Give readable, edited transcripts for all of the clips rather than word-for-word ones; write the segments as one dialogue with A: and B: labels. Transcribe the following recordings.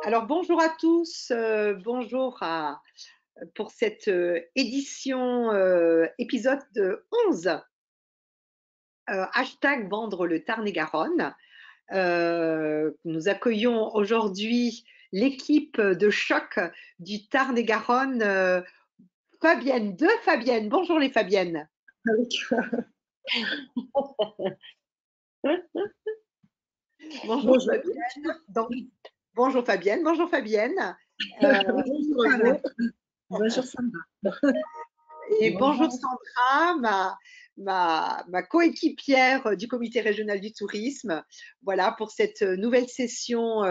A: Alors bonjour à tous, pour cette édition épisode 11, hashtag vendre le Tarn-et-Garonne. Nous accueillons aujourd'hui l'équipe de choc du Tarn-et-Garonne, Fabienne, deux Fabienne. Bonjour les Fabiennes. Bonjour
B: Bonjour.
A: Fabienne. Donc, bonjour Fabienne, bonjour Fabienne.
B: Bonjour à vous. Bonjour Sandra.
A: Et bonjour
B: Bonjour.
A: Sandra, ma coéquipière du comité régional du tourisme, voilà pour cette nouvelle session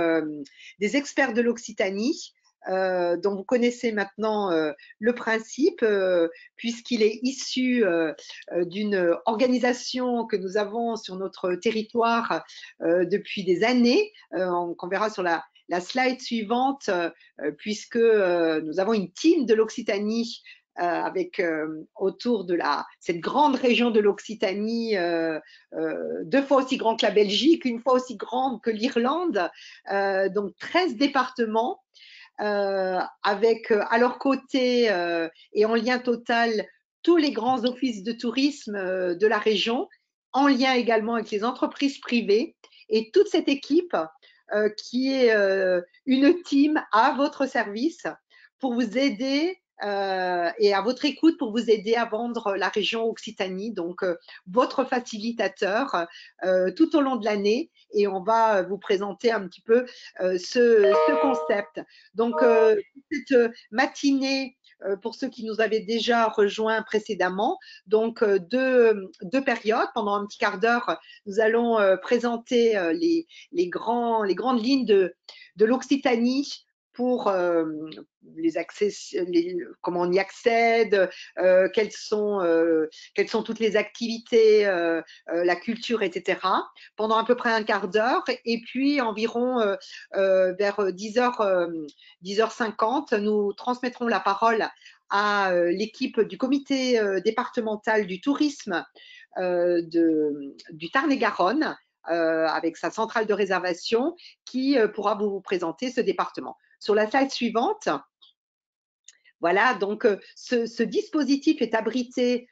A: des experts de l'Occitanie, dont vous connaissez maintenant le principe, puisqu'il est issu d'une organisation que nous avons sur notre territoire depuis des années, qu'on verra sur la slide suivante, puisque nous avons une team de l'Occitanie avec autour de cette grande région de l'Occitanie, deux fois aussi grande que la Belgique, une fois aussi grande que l'Irlande, donc 13 départements, avec à leur côté et en lien total tous les grands offices de tourisme de la région, en lien également avec les entreprises privées, et toute cette équipe qui est une team à votre service pour vous aider et à votre écoute pour vous aider à vendre la région Occitanie, donc votre facilitateur tout au long de l'année, et on va vous présenter un petit peu ce concept. Donc cette matinée, pour ceux qui nous avaient déjà rejoints précédemment, donc deux périodes. Pendant un petit quart d'heure, nous allons présenter les grandes lignes de l'Occitanie pour comment on y accède, quelles sont toutes les activités, la culture, etc. Pendant à peu près un quart d'heure, et puis environ vers 10h50, nous transmettrons la parole à l'équipe du comité départemental du tourisme du Tarn-et-Garonne, avec sa centrale de réservation, qui pourra vous présenter ce département. Sur la slide suivante, voilà, donc ce dispositif est abrité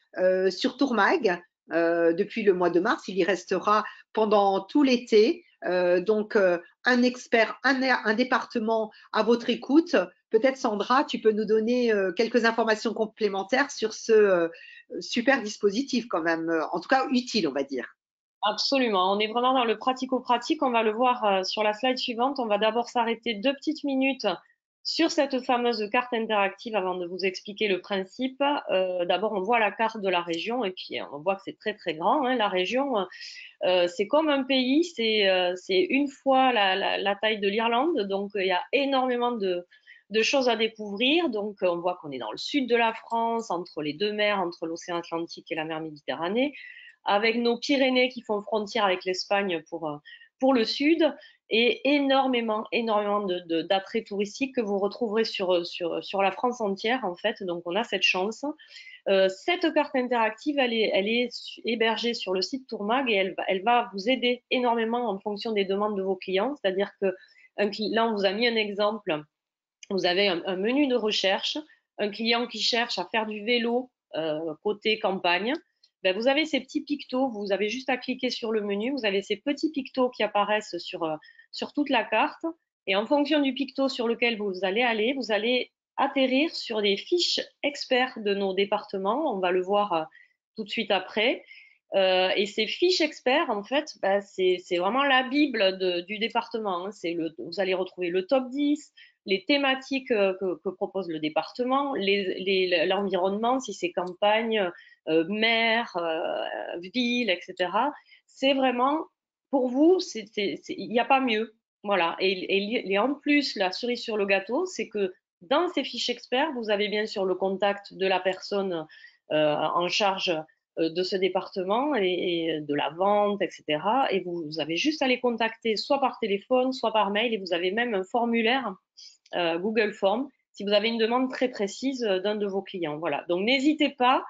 A: sur Tourmag depuis le mois de mars. Il y restera pendant tout l'été. Donc, un expert, un département à votre écoute. Peut-être Sandra, tu peux nous donner quelques informations complémentaires sur ce super dispositif quand même, en tout cas utile, on va dire.
C: Absolument, on est vraiment dans le pratico-pratique. On va le voir sur la slide suivante. On va d'abord s'arrêter 2 petites minutes sur cette fameuse carte interactive avant de vous expliquer le principe. D'abord, on voit la carte de la région et puis on voit que c'est très très grand, hein. La région, c'est comme un pays, c'est une fois la taille de l'Irlande, donc il y a énormément de choses à découvrir. Donc on voit qu'on est dans le sud de la France, entre les deux mers, entre l'océan Atlantique et la mer Méditerranée, avec nos Pyrénées qui font frontière avec l'Espagne pour le sud, et énormément d'attraits touristiques que vous retrouverez sur la France entière, en fait. Donc, on a cette chance. Cette carte interactive, elle est hébergée sur le site Tourmag, et elle va vous aider énormément en fonction des demandes de vos clients. C'est-à-dire que là, on vous a mis un exemple. Vous avez un menu de recherche, un client qui cherche à faire du vélo côté campagne. Ben, vous avez ces petits pictos, vous avez juste à cliquer sur le menu, vous avez ces petits pictos qui apparaissent sur toute la carte, et en fonction du picto sur lequel vous allez atterrir sur des fiches experts de nos départements. On va le voir tout de suite après. Et ces fiches experts, en fait, ben, c'est vraiment la Bible du département, hein. Vous allez retrouver le top 10, les thématiques que propose le département, l'environnement, si c'est campagne, mer, ville, etc. C'est vraiment, pour vous, il n'y a pas mieux. Voilà. Et en plus, la cerise sur le gâteau, c'est que dans ces fiches experts, vous avez bien sûr le contact de la personne en charge de ce département et de la vente, etc. Et vous avez juste à les contacter soit par téléphone, soit par mail, et vous avez même un formulaire Google Form si vous avez une demande très précise d'un de vos clients. Voilà. Donc n'hésitez pas,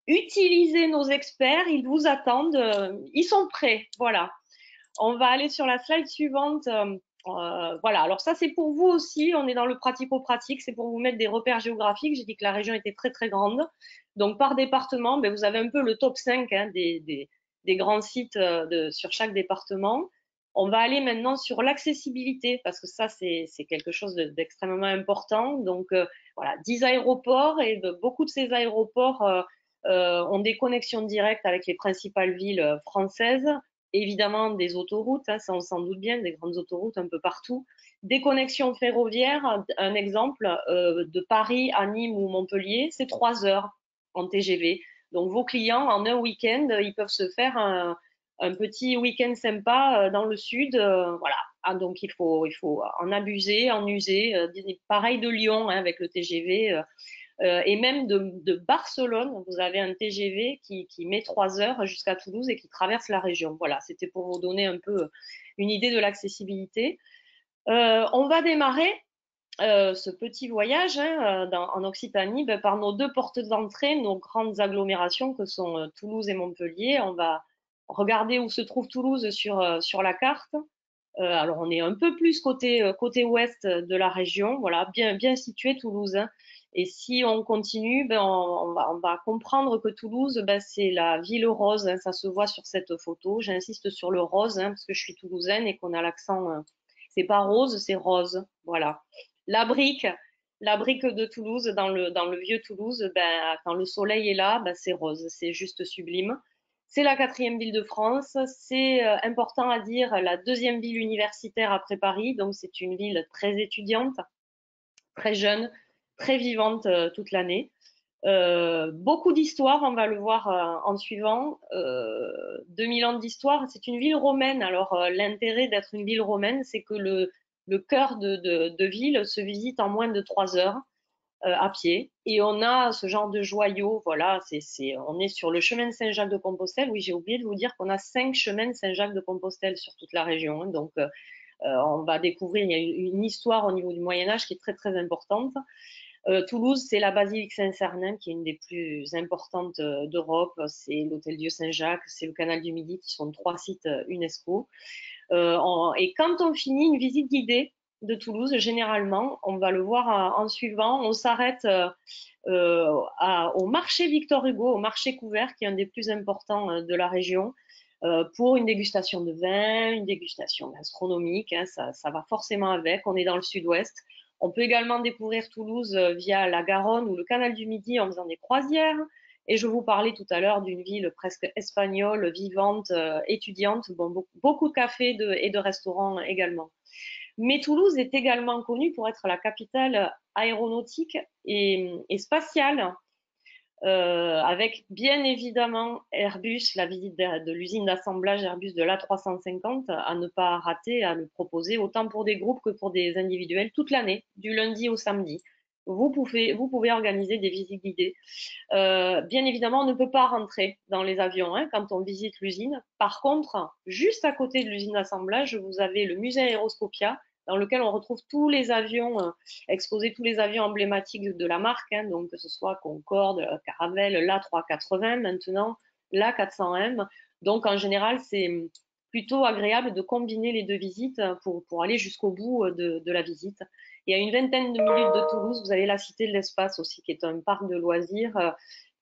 C: utilisez nos experts, ils vous attendent, ils sont prêts. Voilà. On va aller sur la slide suivante. Voilà, alors ça c'est pour vous aussi, on est dans le pratico-pratique, c'est pour vous mettre des repères géographiques. J'ai dit que la région était très très grande. Donc par département, ben, vous avez un peu le top 5 hein, des grands sites sur chaque département. On va aller maintenant sur l'accessibilité, parce que ça c'est quelque chose d'extrêmement important. Donc voilà, 10 aéroports, et beaucoup de ces aéroports ont des connexions directes avec les principales villes françaises. Évidemment des autoroutes, hein, ça on s'en doute bien, des grandes autoroutes un peu partout. Des connexions ferroviaires, un exemple, de Paris à Nîmes ou Montpellier, c'est 3 heures en TGV. Donc vos clients, en un week-end, ils peuvent se faire un petit week-end sympa dans le sud. Voilà. Ah, donc il faut en abuser, en user. Pareil de Lyon hein, avec le TGV. Et même de Barcelone, vous avez un TGV qui met 3 heures jusqu'à Toulouse et qui traverse la région. Voilà, c'était pour vous donner un peu une idée de l'accessibilité. On va démarrer ce petit voyage hein, en Occitanie par nos deux portes d'entrée, nos grandes agglomérations que sont Toulouse et Montpellier. On va regarder où se trouve Toulouse sur la carte. Alors on est un peu plus côté ouest de la région, voilà, bien situé Toulouse. Hein. Et si on continue, on va comprendre que Toulouse, c'est la ville rose. Hein, ça se voit sur cette photo. J'insiste sur le rose hein, parce que je suis toulousaine et qu'on a l'accent. C'est pas rose, c'est rose. Voilà. La brique, la brique de Toulouse dans le vieux Toulouse, quand le soleil est là, c'est rose. C'est juste sublime. C'est la quatrième ville de France. C'est important à dire la deuxième ville universitaire après Paris. Donc c'est une ville très étudiante, très jeune, très vivante toute l'année. Beaucoup d'histoire, on va le voir en suivant. 2000 ans d'histoire, c'est une ville romaine. Alors l'intérêt d'être une ville romaine, c'est que le cœur de ville se visite en moins de 3 heures à pied. Et on a ce genre de joyaux. Voilà, on est sur le chemin de Saint-Jacques-de-Compostelle. Oui, j'ai oublié de vous dire qu'on a 5 chemins de Saint-Jacques-de-Compostelle sur toute la région. Hein. Donc, on va découvrir, il y a une histoire au niveau du Moyen-Âge qui est très, très importante. Toulouse, c'est la basilique Saint-Cernin qui est une des plus importantes d'Europe. C'est l'hôtel Dieu Saint-Jacques, c'est le canal du Midi qui sont 3 sites UNESCO. Et quand on finit une visite guidée de Toulouse, généralement, on va le voir en suivant, on s'arrête au marché Victor Hugo, au marché couvert, qui est un des plus importants de la région, pour une dégustation de vin, une dégustation gastronomique, hein, ça va forcément avec, on est dans le sud-ouest. On peut également découvrir Toulouse via la Garonne ou le canal du Midi en faisant des croisières. Et je vous parlais tout à l'heure d'une ville presque espagnole, vivante, étudiante, bon, beaucoup de cafés et de restaurants également. Mais Toulouse est également connue pour être la capitale aéronautique et spatiale, avec bien évidemment Airbus, la visite de l'usine d'assemblage Airbus de l'A350 à ne pas rater, à le proposer autant pour des groupes que pour des individuels toute l'année, du lundi au samedi. Vous pouvez organiser des visites guidées. Bien évidemment, on ne peut pas rentrer dans les avions hein, quand on visite l'usine. Par contre, juste à côté de l'usine d'assemblage, vous avez le musée Aéroscopia, dans lequel on retrouve tous les avions, exposés tous les avions emblématiques de la marque, hein, donc que ce soit Concorde, Caravelle, l'A380 maintenant, l'A400M. Donc en général, c'est plutôt agréable de combiner les deux visites pour aller jusqu'au bout de la visite. Et à une vingtaine de minutes de Toulouse, vous avez la Cité de l'Espace aussi, qui est un parc de loisirs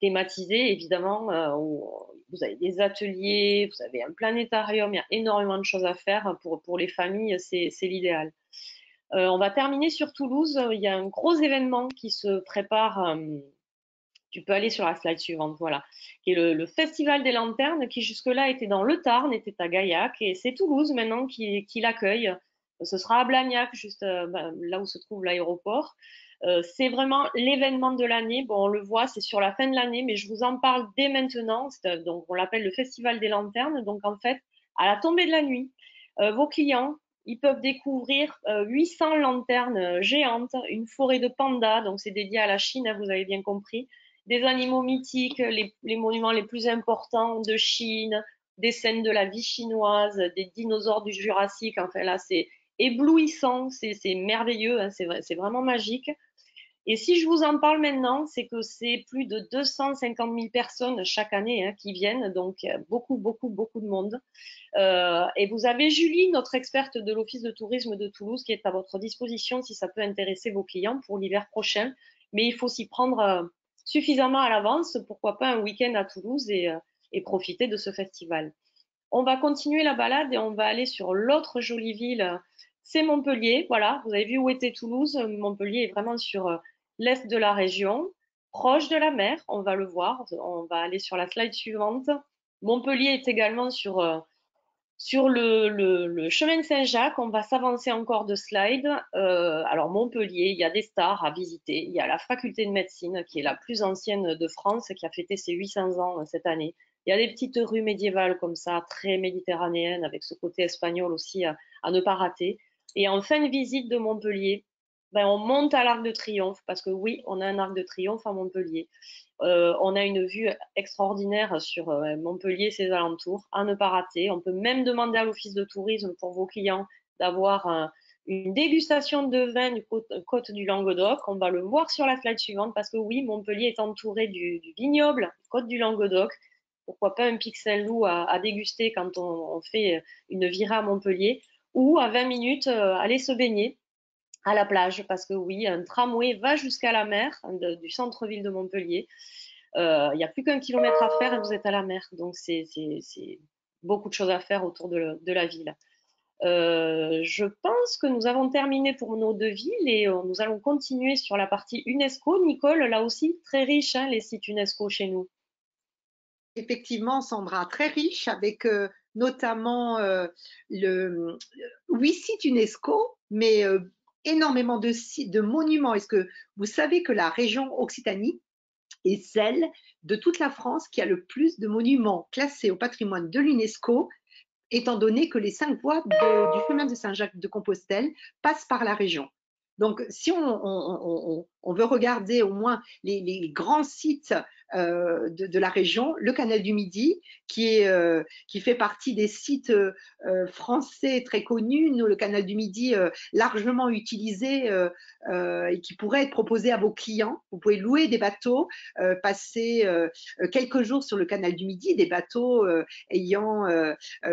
C: thématisé, évidemment, où vous avez des ateliers, vous avez un planétarium, il y a énormément de choses à faire pour les familles, c'est l'idéal. On va terminer sur Toulouse, il y a un gros événement qui se prépare, tu peux aller sur la slide suivante, voilà, qui est le Festival des Lanternes, qui jusque-là était dans le Tarn, était à Gaillac, et c'est Toulouse maintenant qui l'accueille. Ce sera à Blagnac, juste là où se trouve l'aéroport. C'est vraiment l'événement de l'année. Bon, on le voit, c'est sur la fin de l'année, mais je vous en parle dès maintenant. Donc, on l'appelle le Festival des Lanternes. Donc, en fait, à la tombée de la nuit, vos clients, ils peuvent découvrir 800 lanternes géantes, une forêt de pandas. Donc, c'est dédié à la Chine, hein, vous avez bien compris. Des animaux mythiques, les monuments les plus importants de Chine, des scènes de la vie chinoise, des dinosaures du Jurassique. Enfin, là, c'est éblouissant, c'est merveilleux, hein, c'est vraiment magique. Et si je vous en parle maintenant, c'est que c'est plus de 250 000 personnes chaque année qui viennent, donc beaucoup, beaucoup, beaucoup de monde. Et vous avez Julie, notre experte de l'Office de tourisme de Toulouse, qui est à votre disposition si ça peut intéresser vos clients pour l'hiver prochain. Mais il faut s'y prendre suffisamment à l'avance, pourquoi pas un week-end à Toulouse et profiter de ce festival. On va continuer la balade et on va aller sur l'autre jolie ville, c'est Montpellier. Voilà, vous avez vu où était Toulouse. Montpellier est vraiment sur l'est de la région, proche de la mer, on va le voir. On va aller sur la slide suivante. Montpellier est également sur le chemin de Saint-Jacques. On va s'avancer encore de slide. Alors Montpellier, il y a des stars à visiter. Il y a la faculté de médecine qui est la plus ancienne de France, qui a fêté ses 800 ans cette année. Il y a des petites rues médiévales comme ça, très méditerranéennes, avec ce côté espagnol aussi à ne pas rater. Et en fin de visite de Montpellier, ben, on monte à l'Arc de Triomphe, parce que oui, on a un Arc de Triomphe à Montpellier. On a une vue extraordinaire sur Montpellier et ses alentours, à ne pas rater. On peut même demander à l'Office de tourisme pour vos clients d'avoir une dégustation de vin du côte du Languedoc. On va le voir sur la slide suivante parce que oui, Montpellier est entouré du vignoble, côte du Languedoc. Pourquoi pas un pixel loup à déguster quand on fait une virée à Montpellier ou à 20 minutes aller se baigner à la plage parce que oui, un tramway va jusqu'à la mer du centre-ville de Montpellier. Il n'y a plus qu'un kilomètre à faire et vous êtes à la mer. Donc, c'est beaucoup de choses à faire autour de la ville. Je pense que nous avons terminé pour nos deux villes et nous allons continuer sur la partie UNESCO. Nicole, là aussi, très riche, les sites UNESCO chez nous.
A: Effectivement, Sandra, très riche avec notamment 8 sites UNESCO, mais énormément de monuments. Est-ce que vous savez que la région Occitanie est celle de toute la France qui a le plus de monuments classés au patrimoine de l'UNESCO, étant donné que les 5 voies du chemin de Saint-Jacques-de-Compostelle passent par la région. Donc, si on veut regarder au moins les grands sites de la région, le canal du Midi, qui fait partie des sites français très connus, le canal du Midi largement utilisé et qui pourrait être proposé à vos clients. Vous pouvez louer des bateaux, passer quelques jours sur le canal du Midi, des bateaux ayant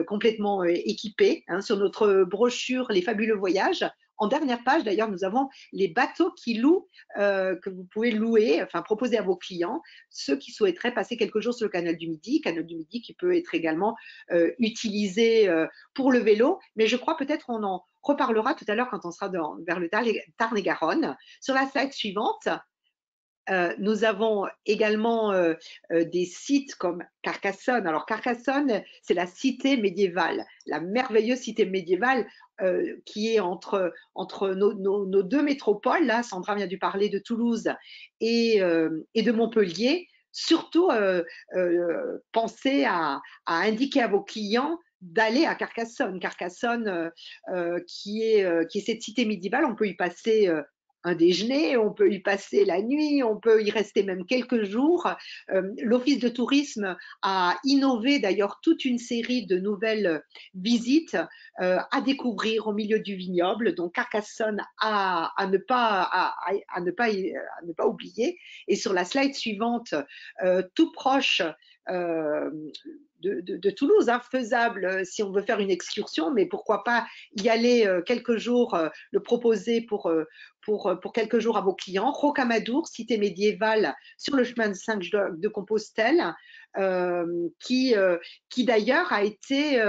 A: complètement équipés. Sur notre brochure Les Fabuleux Voyages, en dernière page, d'ailleurs, nous avons les bateaux qui louent, que vous pouvez louer, enfin proposer à vos clients, ceux qui souhaiteraient passer quelques jours sur le canal du Midi qui peut être également utilisé pour le vélo. Mais je crois peut-être on en reparlera tout à l'heure quand on sera vers le Tarn-et-Garonne. Sur la slide suivante, nous avons également des sites comme Carcassonne. Alors Carcassonne, c'est la cité médiévale, la merveilleuse cité médiévale qui est entre nos deux métropoles. Là, Sandra vient de parler de Toulouse et de Montpellier. Surtout, pensez à indiquer à vos clients d'aller à Carcassonne. Carcassonne, qui est cette cité médiévale, on peut y passer un déjeuner, on peut y passer la nuit, on peut y rester même quelques jours. L'Office de tourisme a innové d'ailleurs toute une série de nouvelles visites à découvrir au milieu du vignoble, donc Carcassonne à ne pas oublier. Et sur la slide suivante, tout proche de Toulouse, faisable si on veut faire une excursion, mais pourquoi pas y aller quelques jours, le proposer pour quelques jours à vos clients. Rocamadour, cité médiévale sur le chemin de Saint-Jacques-de-Compostelle, qui d'ailleurs a été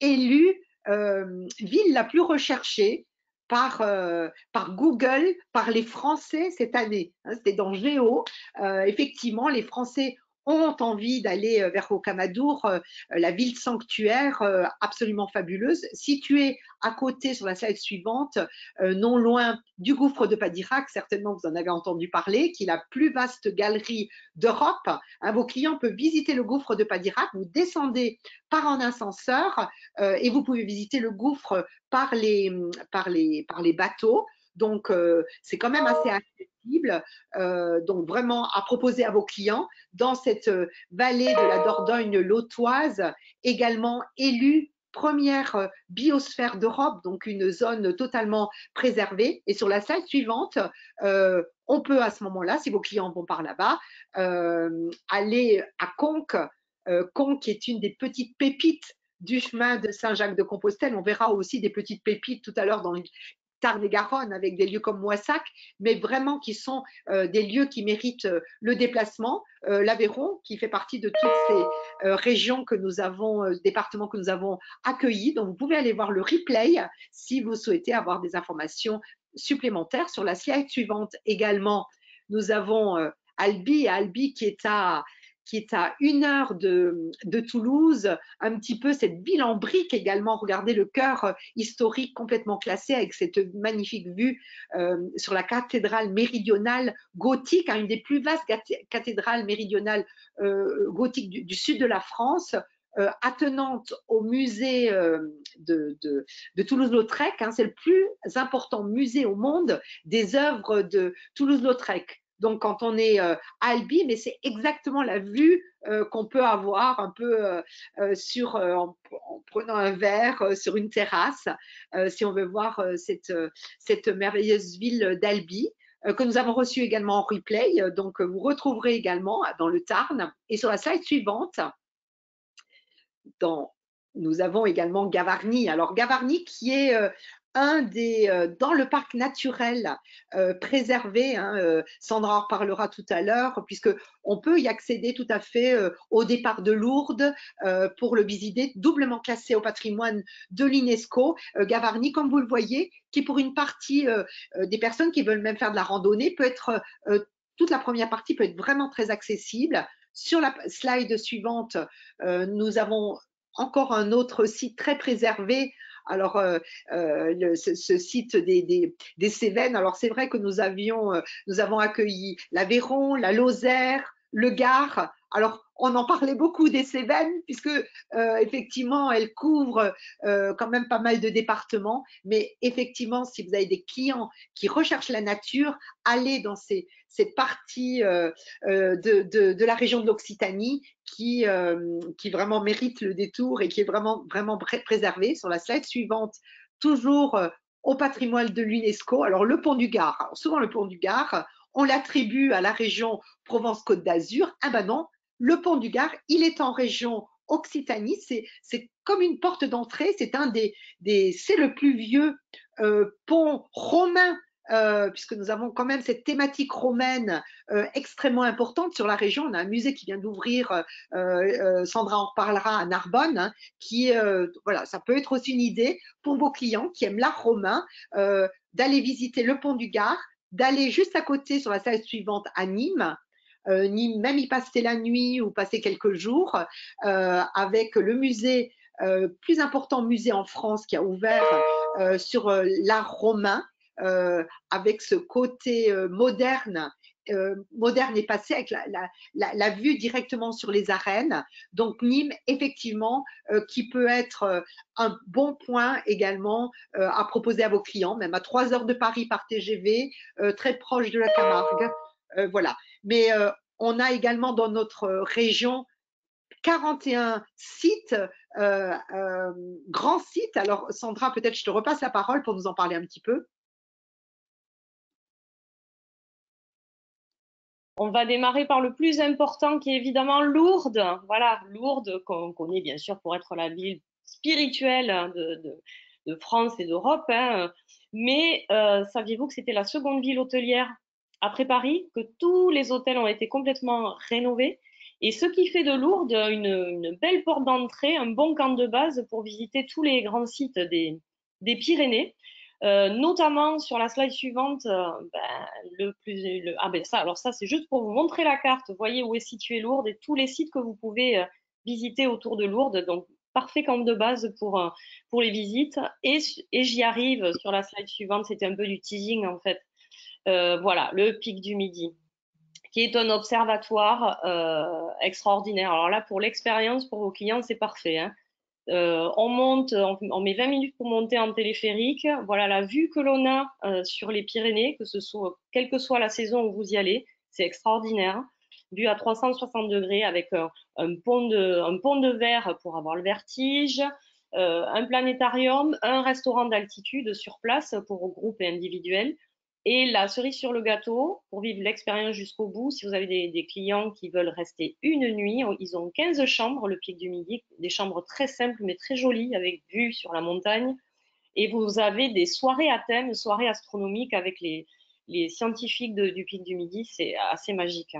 A: élue ville la plus recherchée par Google, par les Français cette année. C'était dans Géo. Effectivement, les Français ont envie d'aller vers Rocamadour, la ville sanctuaire absolument fabuleuse, située à côté sur la slide suivante, non loin du gouffre de Padirac, certainement vous en avez entendu parler, qui est la plus vaste galerie d'Europe. Vos clients peuvent visiter le gouffre de Padirac, vous descendez par un ascenseur et vous pouvez visiter le gouffre par les bateaux. Donc, c'est quand même assez accessible. Donc, vraiment à proposer à vos clients dans cette vallée de la Dordogne lautoise, également élue première biosphère d'Europe, donc une zone totalement préservée. Et sur la slide suivante, on peut à ce moment-là, si vos clients vont par là-bas, aller à Conques. Conques est une des petites pépites du chemin de Saint-Jacques-de-Compostelle. On verra aussi des petites pépites tout à l'heure dans le Tarn-et-Garonne avec des lieux comme Moissac, mais vraiment qui sont des lieux qui méritent le déplacement. L'Aveyron, qui fait partie de toutes ces régions que nous avons, départements que nous avons accueillis. Donc, vous pouvez aller voir le replay si vous souhaitez avoir des informations supplémentaires. Sur la slide suivante également, nous avons Albi qui est à 1 heure de Toulouse, un petit peu cette ville en briques également. Regardez le cœur historique complètement classé avec cette magnifique vue sur la cathédrale méridionale gothique, une des plus vastes cathédrales méridionales gothiques du sud de la France. Attenante au musée de Toulouse-Lautrec. C'est le plus important musée au monde des œuvres de Toulouse-Lautrec. Donc, quand on est à Albi, mais c'est exactement la vue qu'on peut avoir un peu en prenant un verre sur une terrasse, si on veut voir cette merveilleuse ville d'Albi, que nous avons reçue également en replay. Donc, vous retrouverez également dans le Tarn. Et sur la slide suivante, nous avons également Gavarnie. Alors, Gavarnie qui est dans le parc naturel préservé, Sandra en reparlera tout à l'heure, puisqu'on peut y accéder tout à fait au départ de Lourdes pour le visiter, doublement classé au patrimoine de l'UNESCO. Gavarnie, comme vous le voyez, qui pour une partie des personnes qui veulent même faire de la randonnée, peut être, toute la première partie peut être vraiment très accessible. Sur la slide suivante, nous avons encore un autre site très préservé. Alors, ce site des Cévennes, alors c'est vrai que nous avons accueilli l'Aveyron, la Lozère, le Gard. Alors, on en parlait beaucoup des Cévennes, puisque effectivement, elles couvrent quand même pas mal de départements. Mais effectivement, si vous avez des clients qui recherchent la nature, allez dans cette partie de la région de l'Occitanie qui vraiment mérite le détour et qui est vraiment préservée. Sur la slide suivante, toujours au patrimoine de l'UNESCO. Alors, le pont du Gard. Alors, souvent, le pont du Gard, on l'attribue à la région Provence-Côte d'Azur. Ah ben non, le pont du Gard, il est en région Occitanie. C'est comme une porte d'entrée. C'est c'est le plus vieux pont romain, puisque nous avons quand même cette thématique romaine extrêmement importante sur la région. On a un musée qui vient d'ouvrir, Sandra en reparlera, à Narbonne, voilà, ça peut être aussi une idée pour vos clients qui aiment l'art romain, d'aller visiter le pont du Gard, d'aller juste à côté sur la salle suivante à Nîmes. Nîmes, même y passer la nuit ou passer quelques jours avec le musée, plus important musée en France qui a ouvert sur l'art romain, avec ce côté moderne et passé avec la vue directement sur les arènes. Donc Nîmes, effectivement, qui peut être un bon point également à proposer à vos clients, même à 3 heures de Paris par TGV, très proche de la Camargue. Voilà. Mais on a également dans notre région 41 sites, grands sites. Alors Sandra, peut-être je te repasse la parole pour nous en parler un petit peu.
C: On va démarrer par le plus important qui est évidemment Lourdes. Voilà, Lourdes, qu'on connaît bien sûr pour être la ville spirituelle de France et d'Europe. Mais saviez-vous que c'était la seconde ville hôtelière après Paris, que tous les hôtels ont été complètement rénovés? Et ce qui fait de Lourdes une belle porte d'entrée, un bon camp de base pour visiter tous les grands sites des Pyrénées. Notamment sur la slide suivante, alors ça c'est juste pour vous montrer la carte. Vous voyez où est située Lourdes et tous les sites que vous pouvez visiter autour de Lourdes. Donc parfait camp de base pour les visites. Et j'y arrive sur la slide suivante. C'était un peu du teasing en fait. Voilà, le Pic du Midi, qui est un observatoire extraordinaire. Alors là, pour l'expérience, pour vos clients, c'est parfait. On met 20 minutes pour monter en téléphérique. Voilà la vue que l'on a sur les Pyrénées, quelle que soit la saison où vous y allez, c'est extraordinaire. Vue à 360 degrés avec un pont de verre pour avoir le vertige. un planétarium, un restaurant d'altitude sur place pour groupes et individuels. Et la cerise sur le gâteau, pour vivre l'expérience jusqu'au bout, si vous avez des clients qui veulent rester une nuit, ils ont 15 chambres, le Pic du Midi, des chambres très simples mais très jolies, avec vue sur la montagne. Et vous avez des soirées à thème, soirées astronomiques avec les scientifiques du Pic du Midi, c'est assez magique.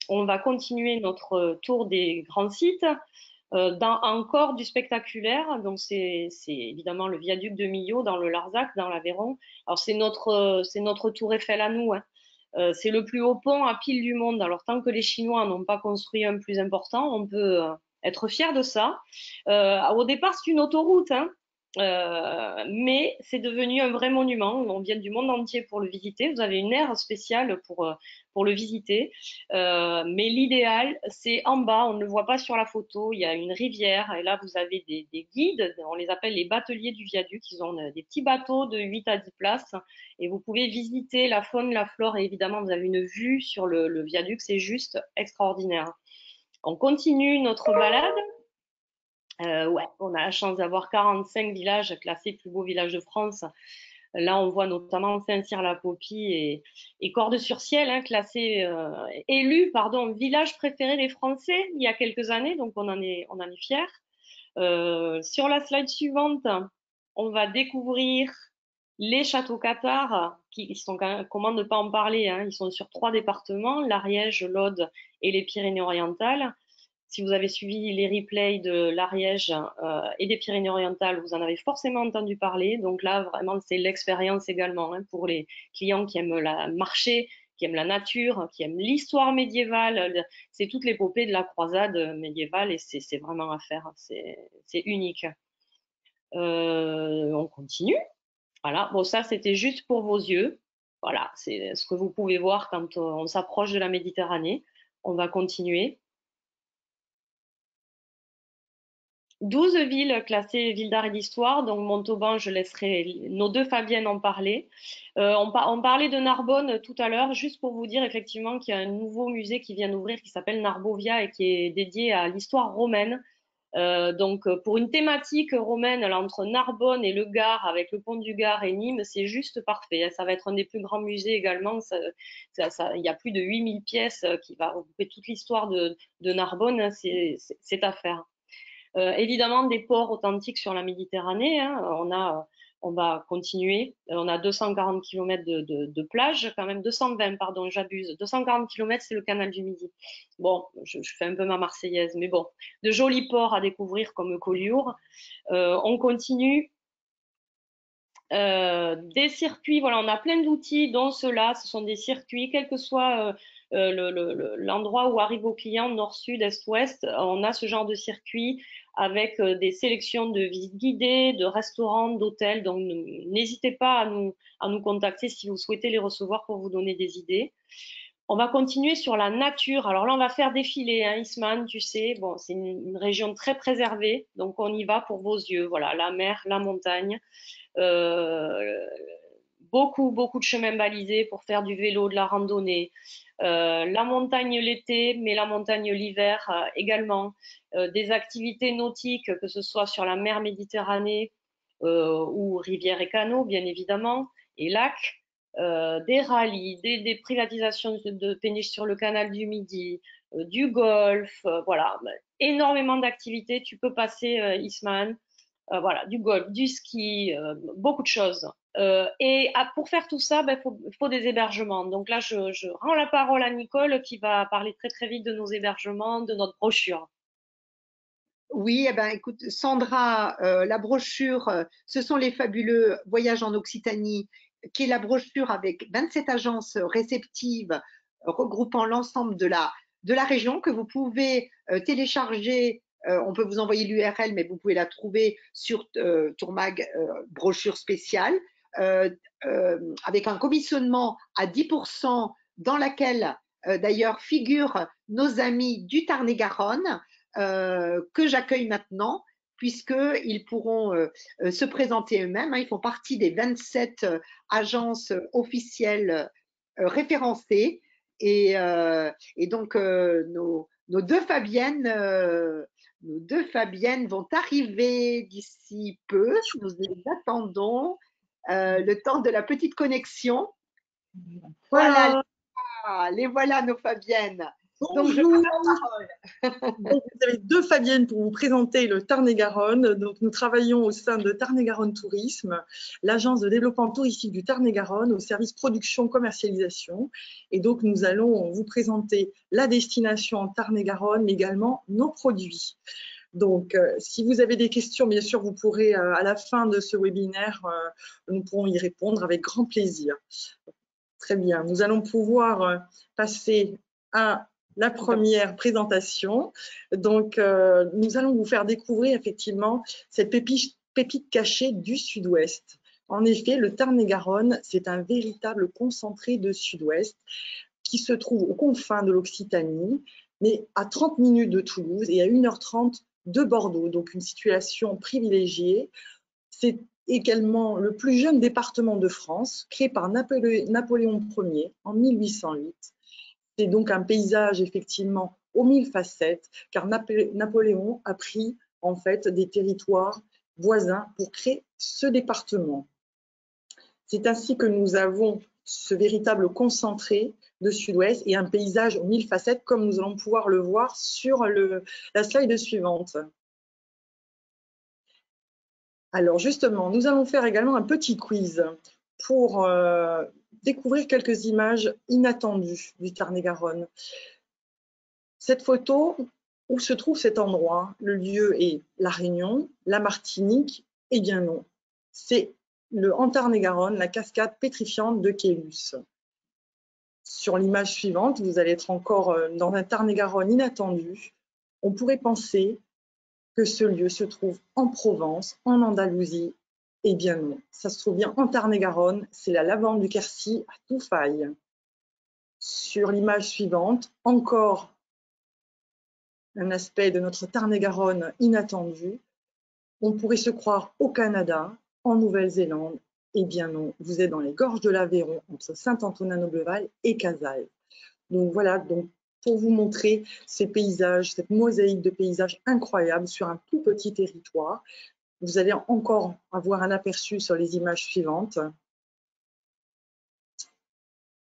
C: On va continuer notre tour des grands sites dans encore du spectaculaire. Donc c'est évidemment le viaduc de Millau dans le Larzac, dans l'Aveyron. Alors c'est notre tour Eiffel à nous, hein. C'est le plus haut pont à pile du monde. Alors tant que les Chinois n'ont pas construit un plus important, on peut être fier de ça. Au départ, c'est une autoroute, hein. Mais c'est devenu un vrai monument. On vient du monde entier pour le visiter. Vous avez une aire spéciale pour le visiter. Mais l'idéal, c'est en bas. On ne le voit pas sur la photo. Il y a une rivière et là, vous avez des guides. On les appelle les bateliers du viaduc. Ils ont des petits bateaux de 8 à 10 places et vous pouvez visiter la faune, la flore et évidemment, vous avez une vue sur le viaduc. C'est juste extraordinaire. On continue notre balade. Ouais, on a la chance d'avoir 45 villages classés plus beaux villages de France. Là, on voit notamment Saint-Cyr-la-Popie et Cordes-sur-Ciel, hein, classés, élus, pardon, village préféré des Français il y a quelques années, donc on en est fiers. Sur la slide suivante, on va découvrir les châteaux cathares, qui sont quand même, comment ne pas en parler, hein, ils sont sur 3 départements, l'Ariège, l'Aude et les Pyrénées-Orientales. Si vous avez suivi les replays de l'Ariège et des Pyrénées-Orientales, vous en avez forcément entendu parler. Donc là, vraiment, c'est l'expérience également, hein, pour les clients qui aiment marcher, qui aiment la nature, qui aiment l'histoire médiévale. C'est toute l'épopée de la croisade médiévale et c'est vraiment à faire. C'est unique. On continue. Voilà. Bon, ça, c'était juste pour vos yeux. Voilà, c'est ce que vous pouvez voir quand on s'approche de la Méditerranée. On va continuer. 12 villes classées villes d'art et d'histoire, donc Montauban, je laisserai nos 2 Fabiennes en parler. On parlait de Narbonne tout à l'heure, juste pour vous dire effectivement qu'il y a un nouveau musée qui vient d'ouvrir qui s'appelle Narbovia et qui est dédié à l'histoire romaine. Donc pour une thématique romaine là, entre Narbonne et le Gard, avec le pont du Gard et Nîmes, c'est juste parfait, hein. Ça va être un des plus grands musées également. Il y a plus de 8000 pièces qui va regrouper toute l'histoire de Narbonne, hein. C'est à faire. Évidemment, des ports authentiques sur la Méditerranée, hein. On va continuer. On a 240 km de plage, quand même 220, pardon, j'abuse. 240 km, c'est le canal du Midi. Bon, je fais un peu ma marseillaise, mais bon, de jolis ports à découvrir comme Collioure. On continue. Des circuits, voilà, on a plein d'outils, dont ceux-là, ce sont des circuits, quel que soit l'endroit où arrive au client, nord, sud, est, ouest, on a ce genre de circuit avec des sélections de visites guidées, de restaurants, d'hôtels. Donc, n'hésitez pas à nous contacter si vous souhaitez les recevoir pour vous donner des idées. On va continuer sur la nature. Alors là, on va faire défiler, hein, Isman, tu sais. Bon, c'est une région très préservée, donc on y va pour vos yeux. Voilà, la mer, la montagne. Beaucoup de chemins balisés pour faire du vélo, de la randonnée. La montagne l'été, mais la montagne l'hiver également. Des activités nautiques, que ce soit sur la mer Méditerranée ou rivières et canaux, bien évidemment, et lacs. Des rallyes, des privatisations de péniches sur le canal du Midi, du golf, voilà, énormément d'activités. Tu peux passer, Isman, voilà, du golf, du ski, beaucoup de choses. Pour faire tout ça, faut des hébergements. Donc là, je rends la parole à Nicole qui va parler très très vite de nos hébergements, de notre brochure.
A: Oui, eh ben, écoute, Sandra, la brochure, ce sont les fabuleux voyages en Occitanie, qui est la brochure avec 27 agences réceptives regroupant l'ensemble de la région que vous pouvez télécharger. On peut vous envoyer l'URL, mais vous pouvez la trouver sur Tourmag brochure spéciale, avec un commissionnement à 10% dans laquelle d'ailleurs figurent nos amis du Tarn-et-Garonne. Que j'accueille maintenant, puisqu'ils pourront se présenter eux-mêmes, hein. Ils font partie des 27 agences officielles référencées. Et donc, nos 2 Fabiennes Nos deux Fabiennes vont arriver d'ici peu. Nous les attendons. Le temps de la petite connexion. Voilà,
B: Voilà.
A: les voilà nos Fabiennes. Donc, je
B: Bonjour. Donc, vous avez deux Fabiennes pour vous présenter le Tarn-et-Garonne. Donc, nous travaillons au sein de Tarn-et-Garonne Tourisme, l'agence de développement touristique du Tarn-et-Garonne au service production commercialisation. Et donc, nous allons vous présenter la destination en Tarn-et-Garonne, mais également nos produits. Donc, si vous avez des questions, bien sûr, vous pourrez, à la fin de ce webinaire, nous pourrons y répondre avec grand plaisir. Très bien, nous allons pouvoir passer à la première présentation. Donc, nous allons vous faire découvrir effectivement cette pépite cachée du Sud-Ouest. En effet, le Tarn-et-Garonne, c'est un véritable concentré de Sud-Ouest qui se trouve aux confins de l'Occitanie, mais à 30 minutes de Toulouse et à 1h30 de Bordeaux. Donc, une situation privilégiée. C'est également le plus jeune département de France, créé par Napoléon Ier en 1808. C'est donc un paysage effectivement aux mille facettes, car Napoléon a pris en fait des territoires voisins pour créer ce département. C'est ainsi que nous avons ce véritable concentré de Sud-Ouest et un paysage aux mille facettes, comme nous allons pouvoir le voir sur la slide suivante. Alors justement, nous allons faire également un petit quiz pour découvrir quelques images inattendues du Tarn-et-Garonne. Cette photo, où se trouve cet endroit? Le lieu est La Réunion, la Martinique, eh bien non. C'est en Tarn-et-Garonne, la cascade pétrifiante de Caylus. Sur l'image suivante, vous allez être encore dans un Tarn-et-Garonne inattendu. On pourrait penser que ce lieu se trouve en Provence, en Andalousie. Eh bien non, ça se trouve bien en Tarn-et-Garonne, c'est la Lavande du Quercy à Touffaille. Sur l'image suivante, encore un aspect de notre Tarn-et-Garonne inattendu. On pourrait se croire au Canada, en Nouvelle-Zélande. Eh bien non, vous êtes dans les gorges de l'Aveyron, entre Saint-Antonin-Noble-Val et Casals. Donc voilà, donc pour vous montrer ces paysages, cette mosaïque de paysages incroyables sur un tout petit territoire. Vous allez encore avoir un aperçu sur les images suivantes.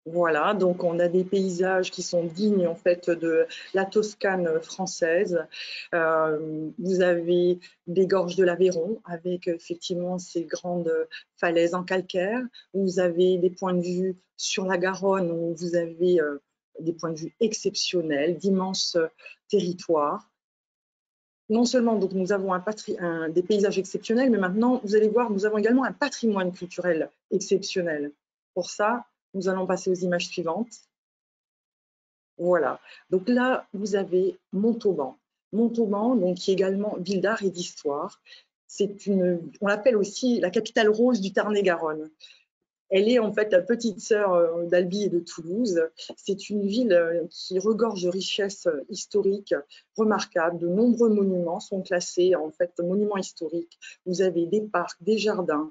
B: Voilà, donc on a des paysages qui sont dignes en fait de la Toscane française. Vous avez des gorges de l'Aveyron avec effectivement ces grandes falaises en calcaire. Vous avez des points de vue sur la Garonne où vous avez des points de vue exceptionnels, d'immenses territoires. Non seulement donc, nous avons des paysages exceptionnels, mais maintenant, vous allez voir, nous avons également un patrimoine culturel exceptionnel. Pour ça, nous allons passer aux images suivantes. Voilà. Donc là, vous avez Montauban. Montauban, donc, qui est également ville d'art et d'histoire. On l'appelle aussi la capitale rose du Tarn-et-Garonne. Elle est en fait la petite sœur d'Albi et de Toulouse. C'est une ville qui regorge de richesses historiques remarquables. De nombreux monuments sont classés en fait monuments historiques. Vous avez des parcs, des jardins,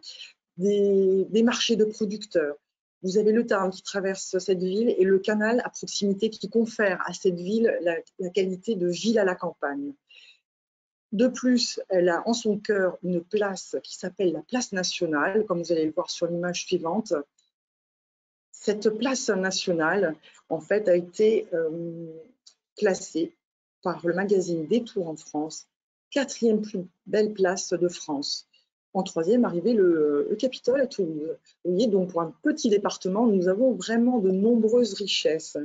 B: des marchés de producteurs. Vous avez le Tarn qui traverse cette ville et le canal à proximité qui confère à cette ville la qualité de ville à la campagne. De plus, elle a en son cœur une place qui s'appelle la place nationale, comme vous allez le voir sur l'image suivante. Cette place nationale, en fait, a été classée par le magazine Détour en France, 4e plus belle place de France. En 3e, arrivait le Capitole à Toulouse. Vous voyez, donc pour un petit département, nous avons vraiment de nombreuses richesses.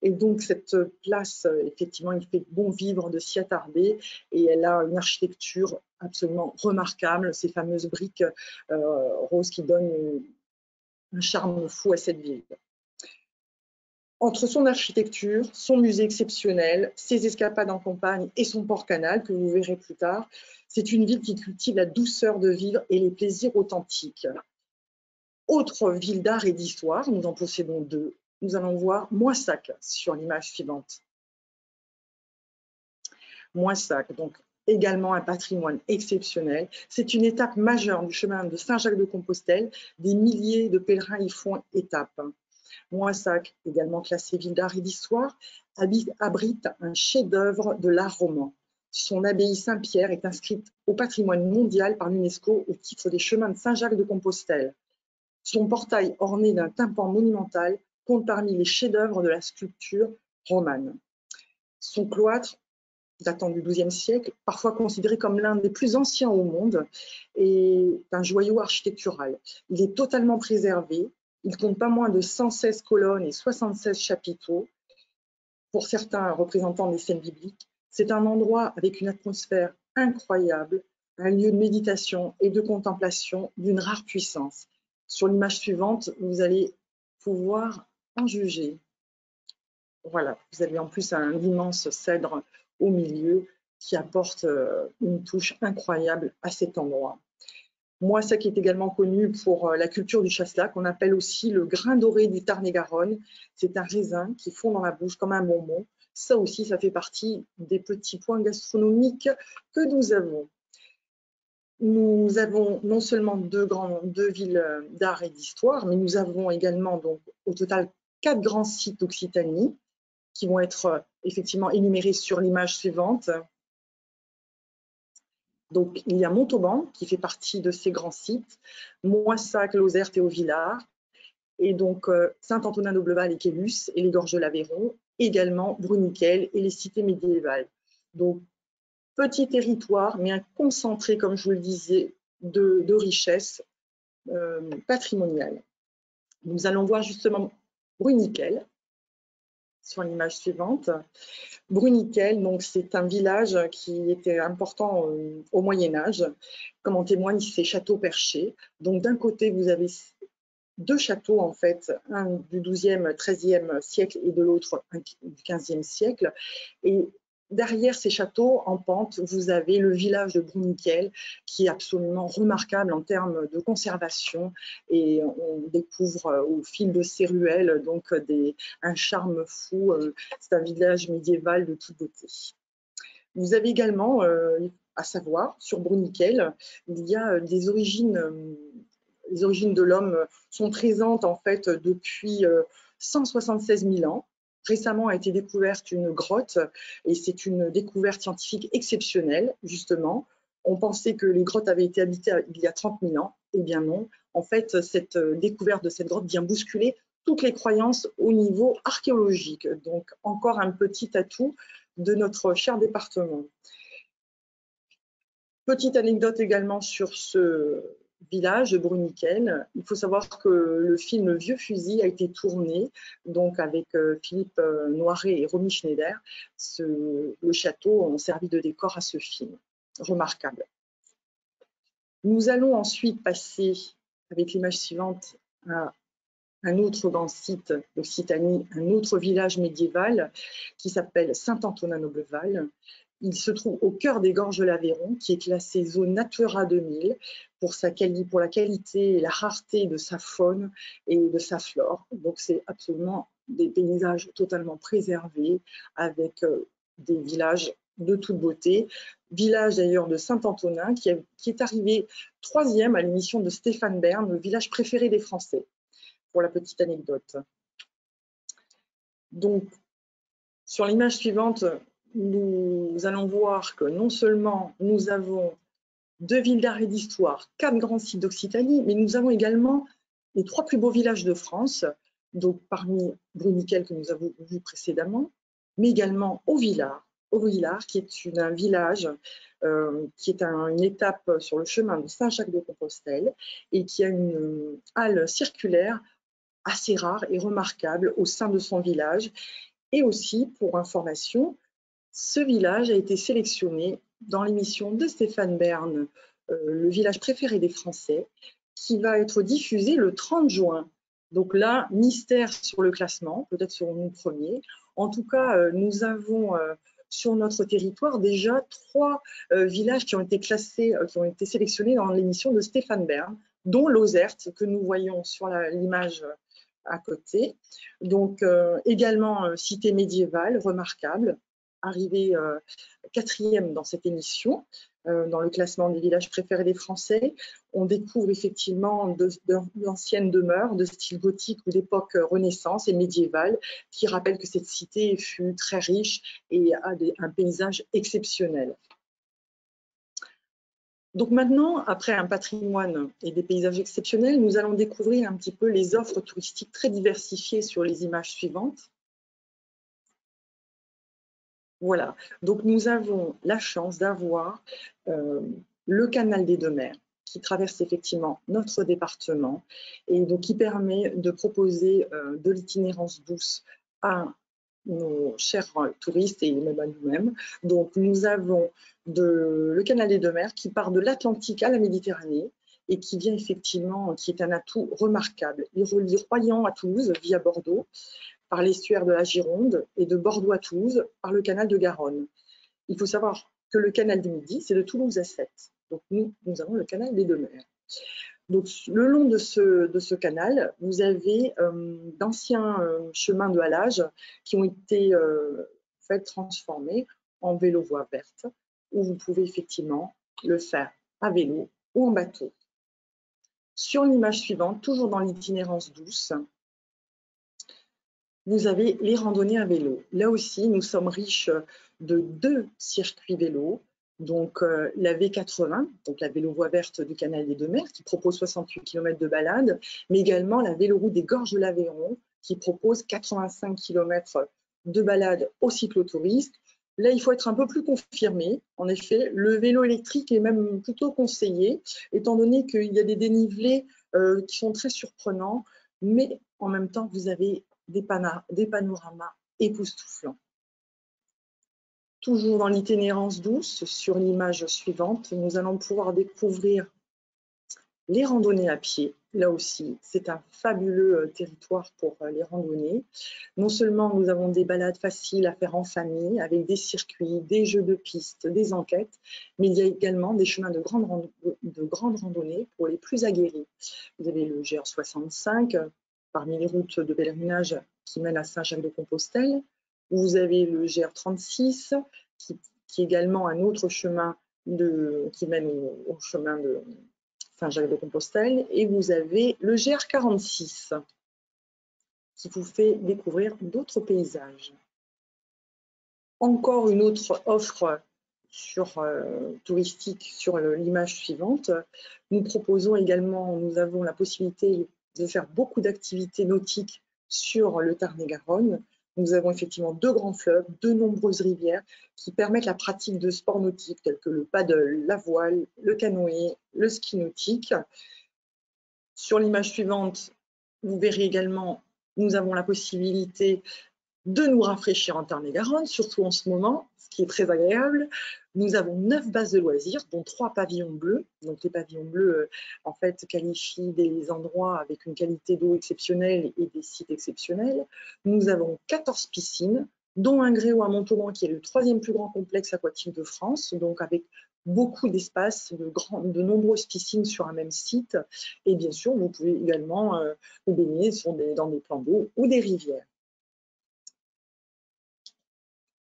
B: Et donc, cette place, effectivement, il fait bon vivre de s'y attarder et elle a une architecture absolument remarquable, ces fameuses briques roses qui donnent un charme fou à cette ville. Entre son architecture, son musée exceptionnel, ses escapades en campagne et son port-canal, que vous verrez plus tard, c'est une ville qui cultive la douceur de vivre et les plaisirs authentiques. Autre ville d'art et d'histoire, nous en possédons deux. Nous allons voir Moissac sur l'image suivante. Moissac, donc également un patrimoine exceptionnel. C'est une étape majeure du chemin de Saint-Jacques-de-Compostelle. Des milliers de pèlerins y font étape. Moissac, également classé ville d'art et d'histoire, abrite un chef-d'œuvre de l'art roman. Son abbaye Saint-Pierre est inscrite au patrimoine mondial par l'UNESCO au titre des chemins de Saint-Jacques-de-Compostelle. Son portail orné d'un tympan monumental compte parmi les chefs-d'œuvre de la sculpture romane. Son cloître, datant du XIIe siècle, parfois considéré comme l'un des plus anciens au monde, est un joyau architectural. Il est totalement préservé. Il compte pas moins de 116 colonnes et 76 chapiteaux, pour certains représentant des scènes bibliques. C'est un endroit avec une atmosphère incroyable, un lieu de méditation et de contemplation d'une rare puissance. Sur l'image suivante, vous allez pouvoir en juger. Voilà, vous avez en plus un immense cèdre au milieu qui apporte une touche incroyable à cet endroit. Moissac qui est également connu pour la culture du chasselas, qu'on appelle aussi le grain doré du Tarn-et-Garonne. C'est un raisin qui fond dans la bouche comme un bonbon. Ça aussi, ça fait partie des petits points gastronomiques que nous avons. Nous avons non seulement deux villes d'art et d'histoire, mais nous avons également donc, au total 4 grands sites d'Occitanie qui vont être effectivement énumérés sur l'image suivante. Donc, il y a Montauban qui fait partie de ces grands sites, Moissac, Lozère, Théovillard, et donc Saint-Antonin-Nobleval et Quélus et les gorges de l'Aveyron, également Bruniquel et les cités médiévales. Donc, petit territoire, mais un concentré, comme je vous le disais, de richesses patrimoniales. Nous allons voir justement Bruniquel sur l'image suivante. Bruniquel, donc c'est un village qui était important au Moyen-Âge, comme en témoignent ces châteaux perchés. Donc d'un côté, vous avez 2 châteaux en fait, un du XIIe, XIIIe siècle et de l'autre du XVe siècle. Et derrière ces châteaux en pente, vous avez le village de Bruniquel qui est absolument remarquable en termes de conservation et on découvre au fil de ces ruelles donc un charme fou. C'est un village médiéval de toute beauté. Vous avez également, à savoir, sur Bruniquel, il y a des origines. Les origines de l'homme sont présentes en fait depuis 176 000 ans. Récemment a été découverte une grotte et c'est une découverte scientifique exceptionnelle, justement. On pensait que les grottes avaient été habitées il y a 30 000 ans. Eh bien non. En fait, cette découverte de cette grotte vient bousculer toutes les croyances au niveau archéologique. Donc, encore un petit atout de notre cher département. Petite anecdote également sur ce village de Bruniquel. Il faut savoir que le film Vieux Fusil a été tourné donc avec Philippe Noiret et Romy Schneider. Le château ont servi de décor à ce film. Remarquable. Nous allons ensuite passer, avec l'image suivante, à un autre grand site d'Occitanie, un autre village médiéval qui s'appelle Saint-Antonin-Nobleval. Il se trouve au cœur des gorges de l'Aveyron, qui est classé zone Natura 2000 pour la qualité et la rareté de sa faune et de sa flore. Donc c'est absolument des paysages totalement préservés avec des villages de toute beauté. Village d'ailleurs de Saint-Antonin qui est arrivé 3e à l'émission de Stéphane Bern, le village préféré des Français, pour la petite anecdote. Donc, sur l'image suivante, nous allons voir que non seulement nous avons 2 villes d'art et d'histoire, 4 grands sites d'Occitanie, mais nous avons également les 3 plus beaux villages de France, donc parmi Bruniquel que nous avons vu précédemment, mais également Auvillard, qui est un village qui est une étape sur le chemin de Saint-Jacques-de-Compostelle et qui a une halle circulaire assez rare et remarquable au sein de son village. Et aussi, pour information, ce village a été sélectionné dans l'émission de Stéphane Bern, le village préféré des Français, qui va être diffusé le 30 juin. Donc là, mystère sur le classement, peut-être serons-nous premiers. En tout cas, nous avons sur notre territoire déjà 3 villages qui ont été classés, qui ont été sélectionnés dans l'émission de Stéphane Bern, dont Lozerte, que nous voyons sur l'image à côté. Donc également cité médiévale remarquable, arrivée 4e dans cette émission. dans le classement des villages préférés des Français. On découvre effectivement d'anciennes demeures de style gothique ou d'époque Renaissance et médiévale qui rappellent que cette cité fut très riche et a un paysage exceptionnel. Donc maintenant, après un patrimoine et des paysages exceptionnels, nous allons découvrir un petit peu les offres touristiques très diversifiées sur les images suivantes. Voilà, donc nous avons la chance d'avoir le canal des Deux Mers qui traverse effectivement notre département et donc qui permet de proposer de l'itinérance douce à nos chers touristes et même à nous-mêmes. Donc nous avons le canal des Deux Mers qui part de l'Atlantique à la Méditerranée et qui vient effectivement, qui est un atout remarquable. Il relie Royan à Toulouse via Bordeaux, par l'estuaire de la Gironde et de Bordeaux à Toulouse par le canal de Garonne. Il faut savoir que le canal du Midi, c'est de Toulouse à Sète. Donc nous avons le canal des Deux Mers. Donc le long de ce canal, vous avez d'anciens chemins de halage qui ont été transformés en vélo-voie verte, où vous pouvez effectivement le faire à vélo ou en bateau. Sur l'image suivante, toujours dans l'itinérance douce, vous avez les randonnées à vélo. Là aussi, nous sommes riches de 2 circuits vélo. Donc la V80, donc la vélo-voie verte du canal des Deux Mers, qui propose 68 km de balade, mais également la véloroute des Gorges de l'Aveyron, qui propose 85 km de balade aux cyclotouristes. Là, il faut être un peu plus confirmé. En effet, le vélo électrique est même plutôt conseillé, étant donné qu'il y a des dénivelés qui sont très surprenants, mais en même temps, vous avez des panoramas époustouflants. Toujours dans l'itinérance douce, sur l'image suivante, nous allons pouvoir découvrir les randonnées à pied. Là aussi, c'est un fabuleux territoire pour les randonnées. Non seulement nous avons des balades faciles à faire en famille, avec des circuits, des jeux de piste, des enquêtes, mais il y a également des chemins de grande randonnée pour les plus aguerris. Vous avez le GR65, parmi les routes de pèlerinage qui mènent à Saint-Jacques-de-Compostelle. Vous avez le GR36, qui est également un autre chemin qui mène au chemin de Saint-Jacques-de-Compostelle. Et vous avez le GR46, qui vous fait découvrir d'autres paysages. Encore une autre offre touristique sur l'image suivante. Nous proposons également, nous avons la possibilité de faire beaucoup d'activités nautiques sur le Tarn-et-Garonne. Nous avons effectivement 2 grands fleuves, 2 nombreuses rivières qui permettent la pratique de sports nautiques tels que le paddle, la voile, le canoë, le ski nautique. Sur l'image suivante, vous verrez également, nous avons la possibilité de nous rafraîchir en Tarn-et-Garonne, surtout en ce moment, ce qui est très agréable. Nous avons 9 bases de loisirs, dont 3 pavillons bleus. Donc les pavillons bleus, en fait, qualifient des endroits avec une qualité d'eau exceptionnelle et des sites exceptionnels. Nous avons 14 piscines, dont un Gréau à Montauban, qui est le 3e plus grand complexe aquatique de France, donc avec beaucoup d'espace, de nombreuses piscines sur un même site. Et bien sûr, vous pouvez également vous baigner dans des plans d'eau ou des rivières.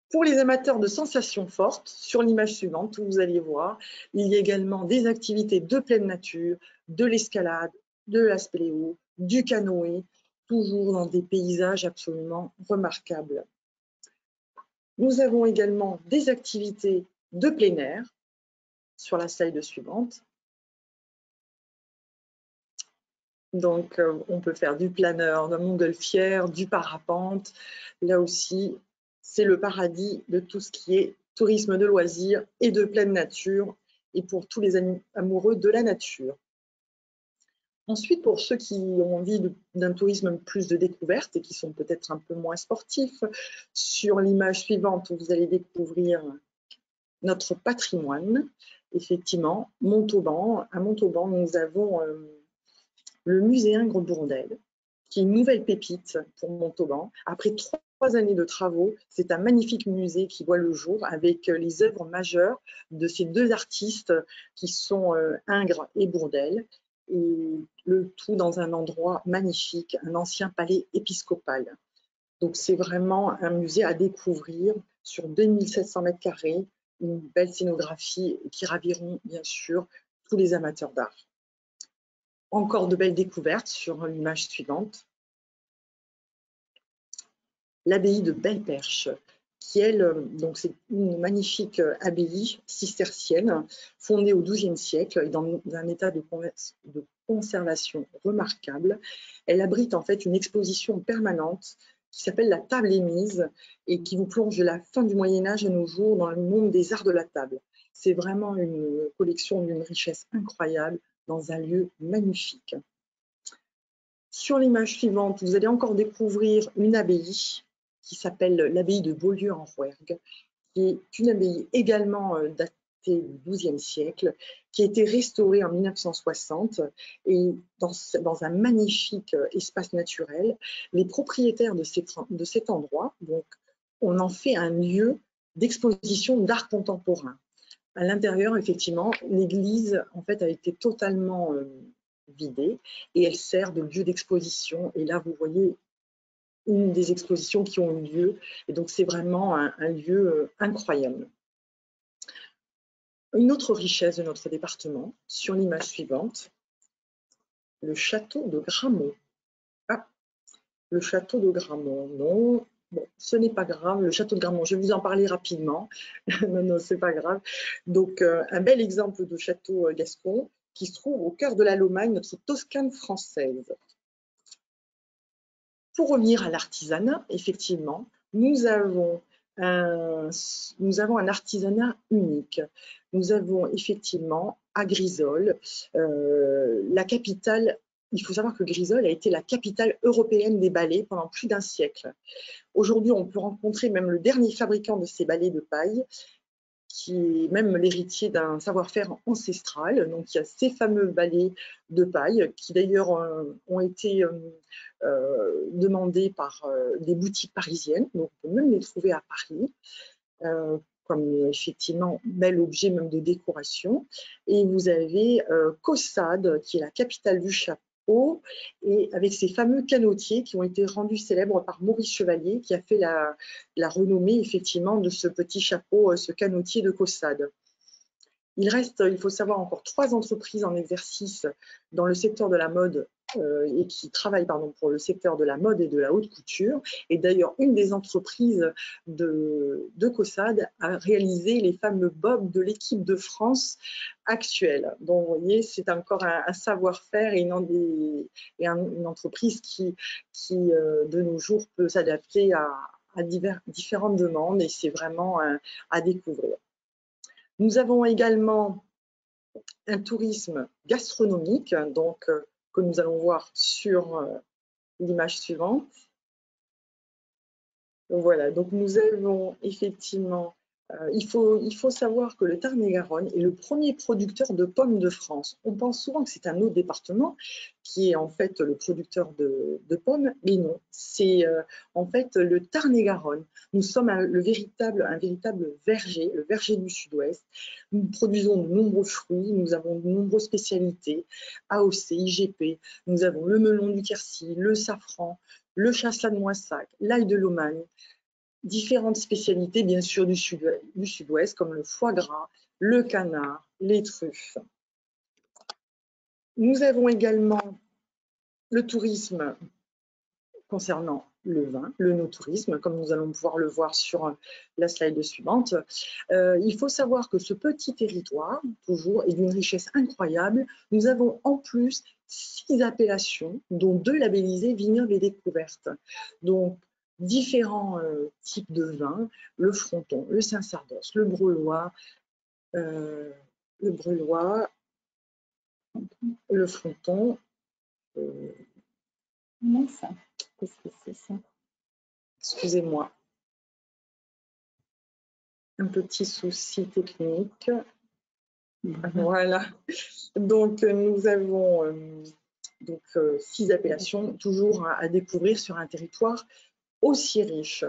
B: Pour les amateurs de sensations fortes, sur l'image suivante, vous allez voir, il y a également des activités de pleine nature, de l'escalade, de la spéléo, du canoë, toujours dans des paysages absolument remarquables. Nous avons également des activités de plein air, sur la slide suivante. Donc, on peut faire du planeur, de la montgolfière, du parapente. Là aussi, c'est le paradis de tout ce qui est tourisme de loisirs et de pleine nature, et pour tous les amoureux de la nature. Ensuite, pour ceux qui ont envie d'un tourisme plus de découverte et qui sont peut-être un peu moins sportifs, sur l'image suivante, vous allez découvrir notre patrimoine. Effectivement, Montauban. À Montauban, nous avons le musée Ingres-Bourdelle, qui est une nouvelle pépite pour Montauban. Après 3 années de travaux, c'est un magnifique musée qui voit le jour avec les œuvres majeures de ces 2 artistes qui sont Ingres et Bourdelle, et le tout dans un endroit magnifique, un ancien palais épiscopal. Donc c'est vraiment un musée à découvrir sur 2700 m², une belle scénographie qui raviront bien sûr tous les amateurs d'art. Encore de belles découvertes sur l'image suivante. L'abbaye de Belle-Perche, qui elle, donc c'est une magnifique abbaye cistercienne fondée au XIIe siècle et dans un état de conservation remarquable. Elle abrite en fait une exposition permanente qui s'appelle la Table émise et qui vous plonge de la fin du Moyen-Âge à nos jours dans le monde des arts de la table. C'est vraiment une collection d'une richesse incroyable dans un lieu magnifique. Sur l'image suivante, vous allez encore découvrir une abbaye qui s'appelle l'abbaye de Beaulieu en Rouergue, qui est une abbaye également datée du XIIe siècle, qui a été restaurée en 1960 et dans un magnifique espace naturel. Les propriétaires de cet endroit, donc, on en fait un lieu d'exposition d'art contemporain. À l'intérieur, effectivement, l'église en fait a été totalement vidée et elle sert de lieu d'exposition. Et là, vous voyez une des expositions qui ont eu lieu. Et donc, c'est vraiment un lieu incroyable. Une autre richesse de notre département, sur l'image suivante, le château de Grammont. Ah, le château de Grammont, non. Bon, ce n'est pas grave, le château de Grammont, je vais vous en parler rapidement. Non, non, c'est pas grave. Donc, un bel exemple de château gascon qui se trouve au cœur de la Lomagne, notre Toscane française. Pour revenir à l'artisanat, effectivement, nous avons un artisanat unique. Nous avons effectivement à Grisol, la capitale. Il faut savoir que Grisol a été la capitale européenne des balais pendant plus d'un siècle. Aujourd'hui, on peut rencontrer même le dernier fabricant de ces balais de paille, qui est même l'héritier d'un savoir-faire ancestral. Donc, il y a ces fameux balais de paille qui d'ailleurs ont été demandés par des boutiques parisiennes. Donc, on peut même les trouver à Paris, comme effectivement bel objet même de décoration. Et vous avez Caussade, qui est la capitale du chapeau, et avec ces fameux canotiers qui ont été rendus célèbres par Maurice Chevalier, qui a fait la renommée effectivement de ce petit chapeau, ce canotier de Caussade. Il reste, il faut savoir, encore 3 entreprises en exercice dans le secteur de la mode et qui travaillent pour le secteur de la mode et de la haute couture. Et d'ailleurs, une des entreprises de Caussade a réalisé les fameux bobs de l'équipe de France actuelle. Donc, vous voyez, c'est encore un savoir-faire et une entreprise qui de nos jours, peut s'adapter à différentes demandes et c'est vraiment à découvrir. Nous avons également un tourisme gastronomique, donc que nous allons voir sur l'image suivante. Voilà, donc nous avons effectivement, il faut savoir que le Tarn-et-Garonne est le premier producteur de pommes de France. On pense souvent que c'est un autre département qui est en fait le producteur de pommes, mais non, c'est en fait le Tarn-et-Garonne. Nous sommes un véritable verger, le verger du Sud-Ouest. Nous produisons de nombreux fruits, nous avons de nombreuses spécialités, AOC, IGP, nous avons le melon du Quercy, le safran, le chasselas de Moissac, l'ail de Lomagne, différentes spécialités bien sûr du Sud-Ouest comme le foie gras, le canard, les truffes. Nous avons également le tourisme concernant le vin, le no-tourisme, comme nous allons pouvoir le voir sur la slide suivante. Il faut savoir que ce petit territoire, toujours, est d'une richesse incroyable. Nous avons en plus 6 appellations, dont 2 labellisées Vignobles et Découvertes. Donc, différents types de vins, le Fronton, le Saint-Sardos, le Brelois, le Fronton. Mince, qu'est-ce que c'est ça? Excusez-moi. Un petit souci technique. Voilà. Donc, nous avons 6 appellations toujours à découvrir sur un territoire aussi riche.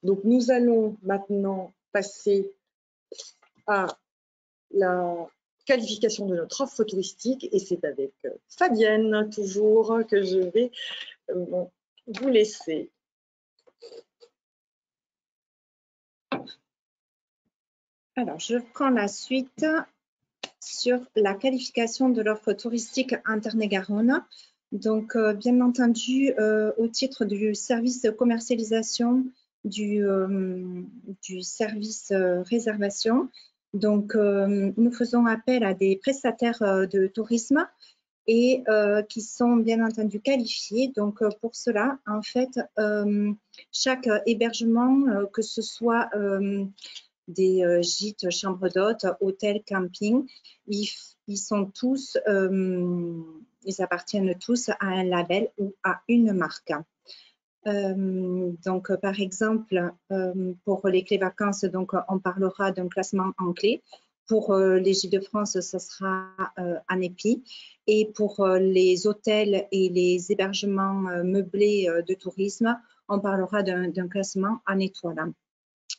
B: Donc, nous allons maintenant passer à la qualification de notre offre touristique et c'est avec Fabienne, toujours, que je vais vous laisser.
D: Alors, je prends la suite sur la qualification de l'offre touristique en Tarn-et-Garonne. Donc, bien entendu, au titre du service de commercialisation du service réservation, donc nous faisons appel à des prestataires de tourisme et qui sont bien entendu qualifiés. Donc, pour cela, en fait, chaque hébergement, que ce soit des gîtes, chambres d'hôtes, hôtels, camping, ils sont tous, ils appartiennent tous à un label ou à une marque. Donc, par exemple, pour les clés vacances, donc, on parlera d'un classement en clés. Pour les Gîtes de France, ce sera en épi. Et pour les hôtels et les hébergements meublés de tourisme, on parlera d'un classement en étoiles.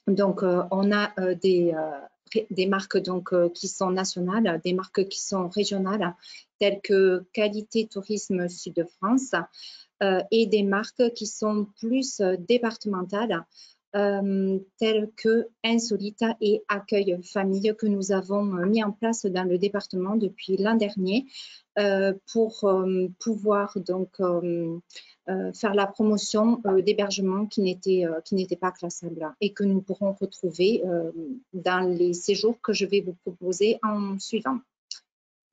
D: Donc, on a des marques donc, qui sont nationales, des marques qui sont régionales, telles que Qualité Tourisme Sud de France, et des marques qui sont plus départementales, telles que Insolite et Accueil Famille, que nous avons mis en place dans le département depuis l'an dernier pour pouvoir donc faire la promotion d'hébergements qui n'étaient pas classables et que nous pourrons retrouver dans les séjours que je vais vous proposer en suivant.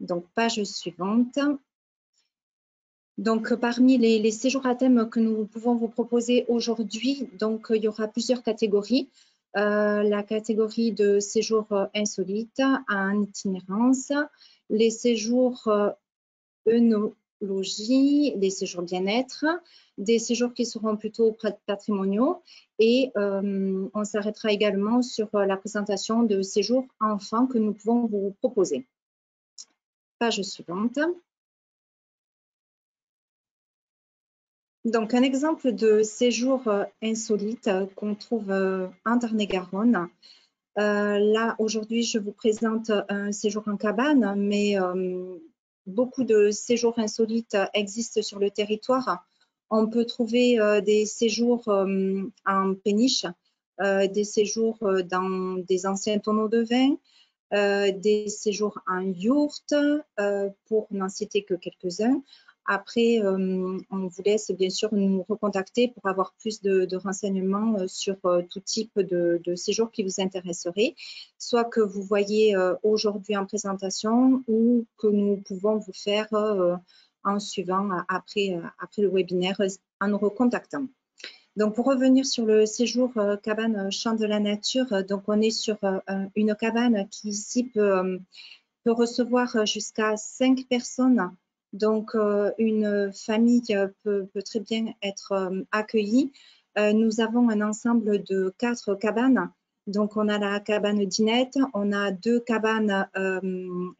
D: Donc, page suivante. Donc, parmi les séjours à thème que nous pouvons vous proposer aujourd'hui, donc il y aura plusieurs catégories. La catégorie de séjours insolites en itinérance, les séjours œnologie, des séjours bien-être, des séjours qui seront plutôt patrimoniaux et on s'arrêtera également sur la présentation de séjours enfants que nous pouvons vous proposer. Page suivante. Donc, un exemple de séjour insolite qu'on trouve en Tarn-et-Garonne. Là, aujourd'hui, je vous présente un séjour en cabane, mais beaucoup de séjours insolites existent sur le territoire. On peut trouver des séjours en péniche, des séjours dans des anciens tonneaux de vin, des séjours en yourte, pour n'en citer que quelques-uns. Après, on vous laisse bien sûr nous recontacter pour avoir plus de renseignements sur tout type de séjour qui vous intéresserait, soit que vous voyez aujourd'hui en présentation ou que nous pouvons vous faire en suivant après le webinaire en nous recontactant. Donc, pour revenir sur le séjour cabane Champ de la Nature, donc on est sur une cabane qui ici peut recevoir jusqu'à 5 personnes. Donc, une famille peut très bien être accueillie. Nous avons un ensemble de 4 cabanes. Donc, on a la cabane dinette, on a 2 cabanes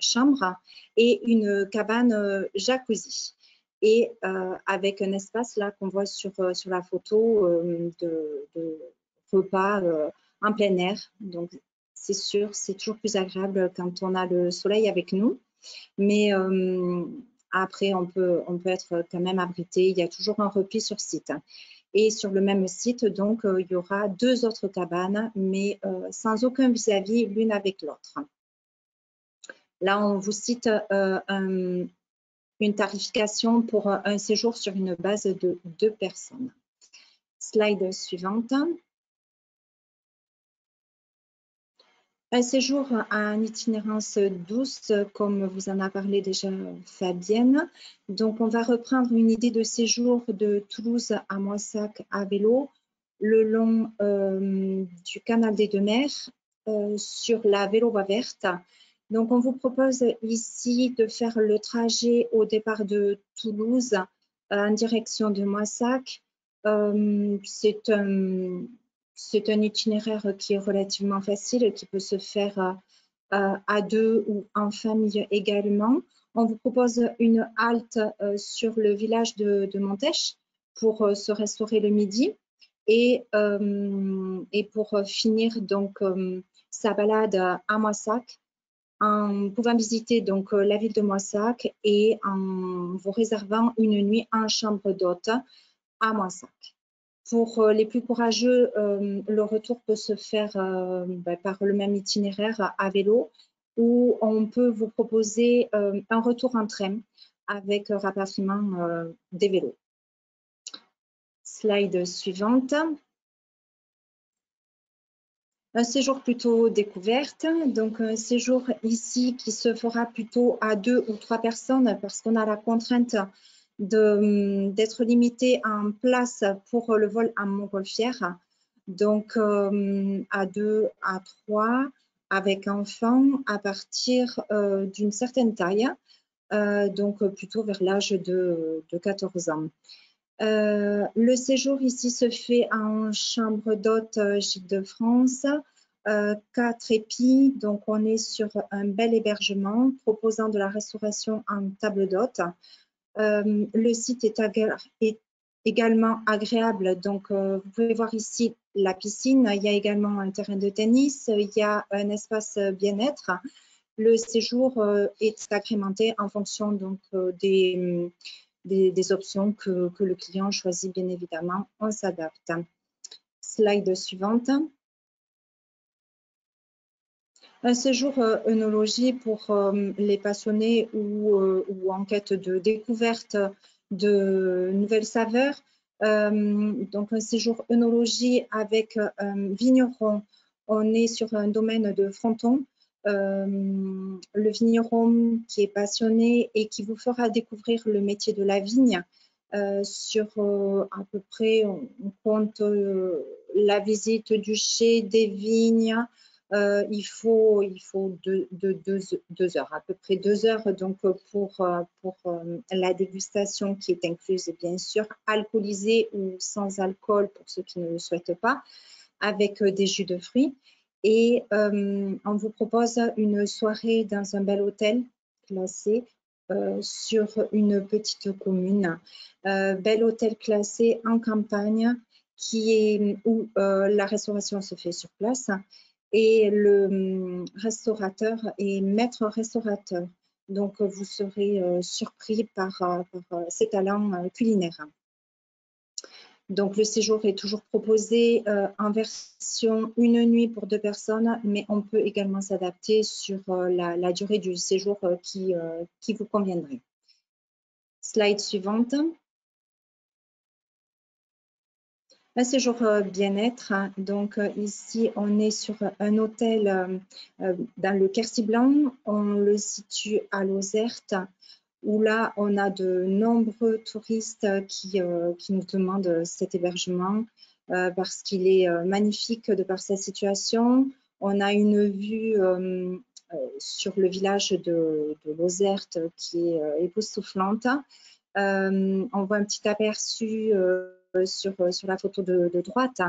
D: chambres et une cabane jacuzzi. Et avec un espace là qu'on voit sur la photo de repas en plein air. Donc, c'est sûr, c'est toujours plus agréable quand on a le soleil avec nous. Mais après, on peut être quand même abrité. Il y a toujours un repli sur site. Et sur le même site, donc, il y aura 2 autres cabanes, mais sans aucun vis-à-vis l'une avec l'autre. Là, on vous cite une tarification pour un séjour sur une base de 2 personnes. Slide suivante. Un séjour en itinérance douce, comme vous en a parlé déjà Fabienne. Donc, on va reprendre une idée de séjour de Toulouse à Moissac à vélo, le long du canal des Deux Mers, sur la vélo-voie verte. Donc, on vous propose ici de faire le trajet au départ de Toulouse en direction de Moissac. C'est un itinéraire qui est relativement facile, qui peut se faire à 2 ou en famille également. On vous propose une halte sur le village de Montèche pour se restaurer le midi et pour finir donc sa balade à Moissac en pouvant visiter donc la ville de Moissac et en vous réservant une nuit en chambre d'hôte à Moissac. Pour les plus courageux, le retour peut se faire par le même itinéraire à vélo, ou on peut vous proposer un retour en train avec rapatriement des vélos. Slide suivante. Un séjour plutôt découverte, donc un séjour ici qui se fera plutôt à 2 ou 3 personnes parce qu'on a la contrainte d'être limité en place pour le vol en montgolfière. Donc à 2 à 3 avec enfants à partir d'une certaine taille, donc plutôt vers l'âge de 14 ans. Le séjour ici se fait en chambre d'hôte Gîtes de France, 4 épis, donc on est sur un bel hébergement proposant de la restauration en table d'hôte. Le site est également agréable, donc vous pouvez voir ici la piscine, il y a également un terrain de tennis, il y a un espace bien-être. Le séjour est agrémenté en fonction donc des options que le client choisit, bien évidemment, on s'adapte. Slide suivante. Un séjour œnologie pour les passionnés ou en quête de découverte de nouvelles saveurs. Donc un séjour œnologie avec un vigneron. On est sur un domaine de Fronton. Le vigneron qui est passionné et qui vous fera découvrir le métier de la vigne sur à peu près, on compte la visite du chai, des vignes. Il faut 2 heures, à peu près 2 heures donc pour la dégustation qui est incluse bien sûr, alcoolisée ou sans alcool pour ceux qui ne le souhaitent pas, avec des jus de fruits. Et on vous propose une soirée dans un bel hôtel classé sur une petite commune. Bel hôtel classé en campagne où la restauration se fait sur place et le restaurateur est maître restaurateur. Donc vous serez surpris par ses talents culinaires. Donc, le séjour est toujours proposé en version 1 nuit pour 2 personnes, mais on peut également s'adapter sur la durée du séjour qui vous conviendrait. Slide suivante. Un séjour bien-être. Donc, ici, on est sur un hôtel dans le Quercy Blanc. On le situe à Lozerte, où là, on a de nombreux touristes qui nous demandent cet hébergement parce qu'il est magnifique de par sa situation. On a une vue sur le village de Lozerte qui est époustouflante. On voit un petit aperçu sur la photo de droite.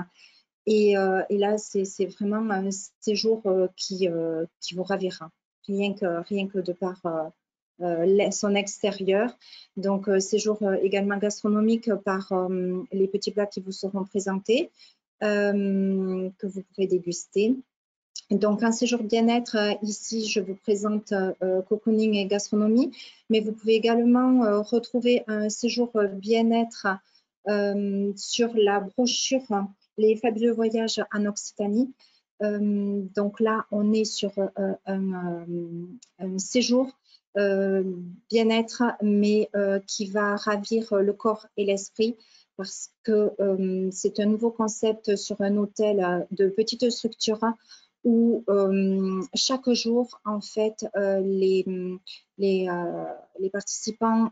D: Et là, c'est vraiment un séjour qui vous ravira, rien que de par son extérieur. Donc, séjour également gastronomique par les petits plats qui vous seront présentés, que vous pourrez déguster. Donc, un séjour bien-être, ici, je vous présente cocooning et gastronomie, mais vous pouvez également retrouver un séjour bien-être sur la brochure Les fabuleux voyages en Occitanie. Donc là, on est sur un séjour bien-être, mais qui va ravir le corps et l'esprit parce que c'est un nouveau concept sur un hôtel de petite structure où chaque jour, en fait, les participants,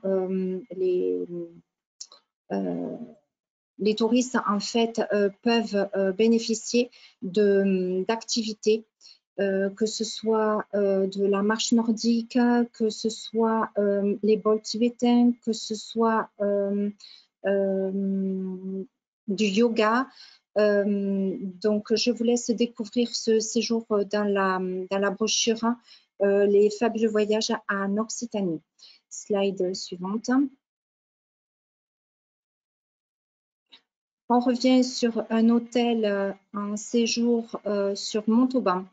D: les touristes, en fait, peuvent bénéficier d'activités, que ce soit de la marche nordique, que ce soit les bols tibétains, que ce soit du yoga. Donc, je vous laisse découvrir ce séjour dans la brochure Les fabuleux voyages en Occitanie. Slide suivante. On revient sur un hôtel en séjour sur Montauban.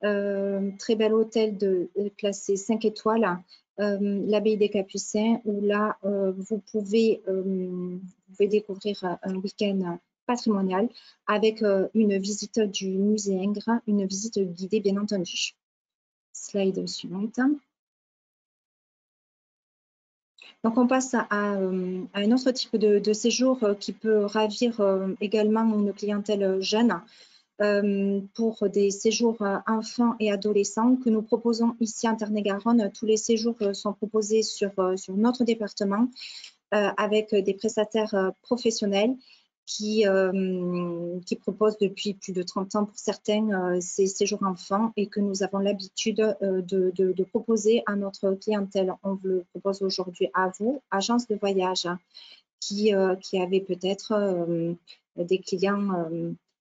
D: Très bel hôtel classé 5 étoiles, l'abbaye des Capucins, où là, vous pouvez découvrir un week-end patrimonial avec une visite du musée Ingres, une visite guidée bien entendu. Slide suivante. Donc, on passe à un autre type de séjour qui peut ravir également une clientèle jeune pour des séjours enfants et adolescents que nous proposons ici en Tarn-et-Garonne. Tous les séjours sont proposés sur notre département avec des prestataires professionnels qui proposent depuis plus de 30 ans pour certains ces séjours enfants et que nous avons l'habitude de proposer à notre clientèle. On vous le propose aujourd'hui à vous, agence de voyage, qui avez peut-être des clients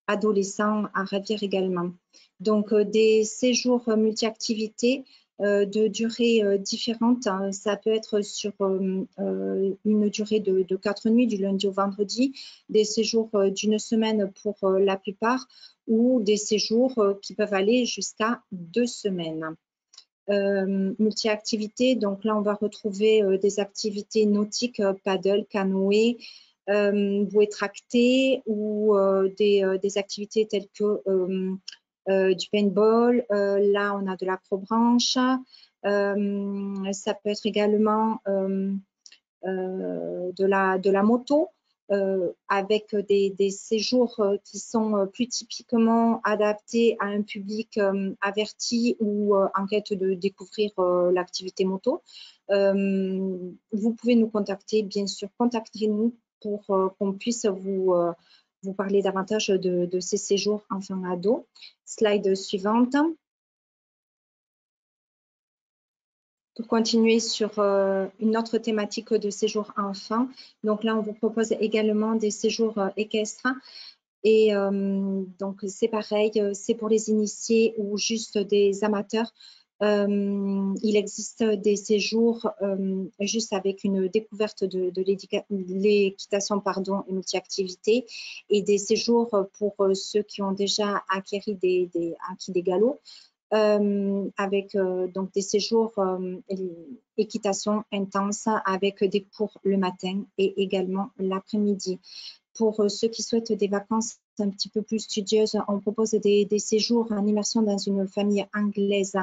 D: adolescents à ravir également. Donc, des séjours multi-activités de durée différente. Ça peut être sur une durée de 4 nuits, du lundi au vendredi, des séjours d'une semaine pour la plupart, ou des séjours qui peuvent aller jusqu'à 2 semaines. Multi-activités, donc là on va retrouver des activités nautiques, paddle, canoë, bouée tractée, ou des activités telles que du paintball. Là on a de l'acrobranche. Ça peut être également de la moto, avec des séjours qui sont plus typiquement adaptés à un public averti ou en quête de découvrir l'activité moto. Vous pouvez nous contacter, bien sûr, contactez-nous pour qu'on puisse vous parler davantage de ces séjours enfants-ados. Slide suivante. Pour continuer sur une autre thématique de séjour enfant, donc là on vous propose également des séjours équestres et donc c'est pareil, c'est pour les initiés ou juste des amateurs. Il existe des séjours juste avec une découverte de l'équitation et multi-activité, et des séjours pour ceux qui ont déjà acquis des galops. Avec donc des séjours équitation intense avec des cours le matin et également l'après-midi. Pour ceux qui souhaitent des vacances un petit peu plus studieuses, on propose des séjours en immersion dans une famille anglaise.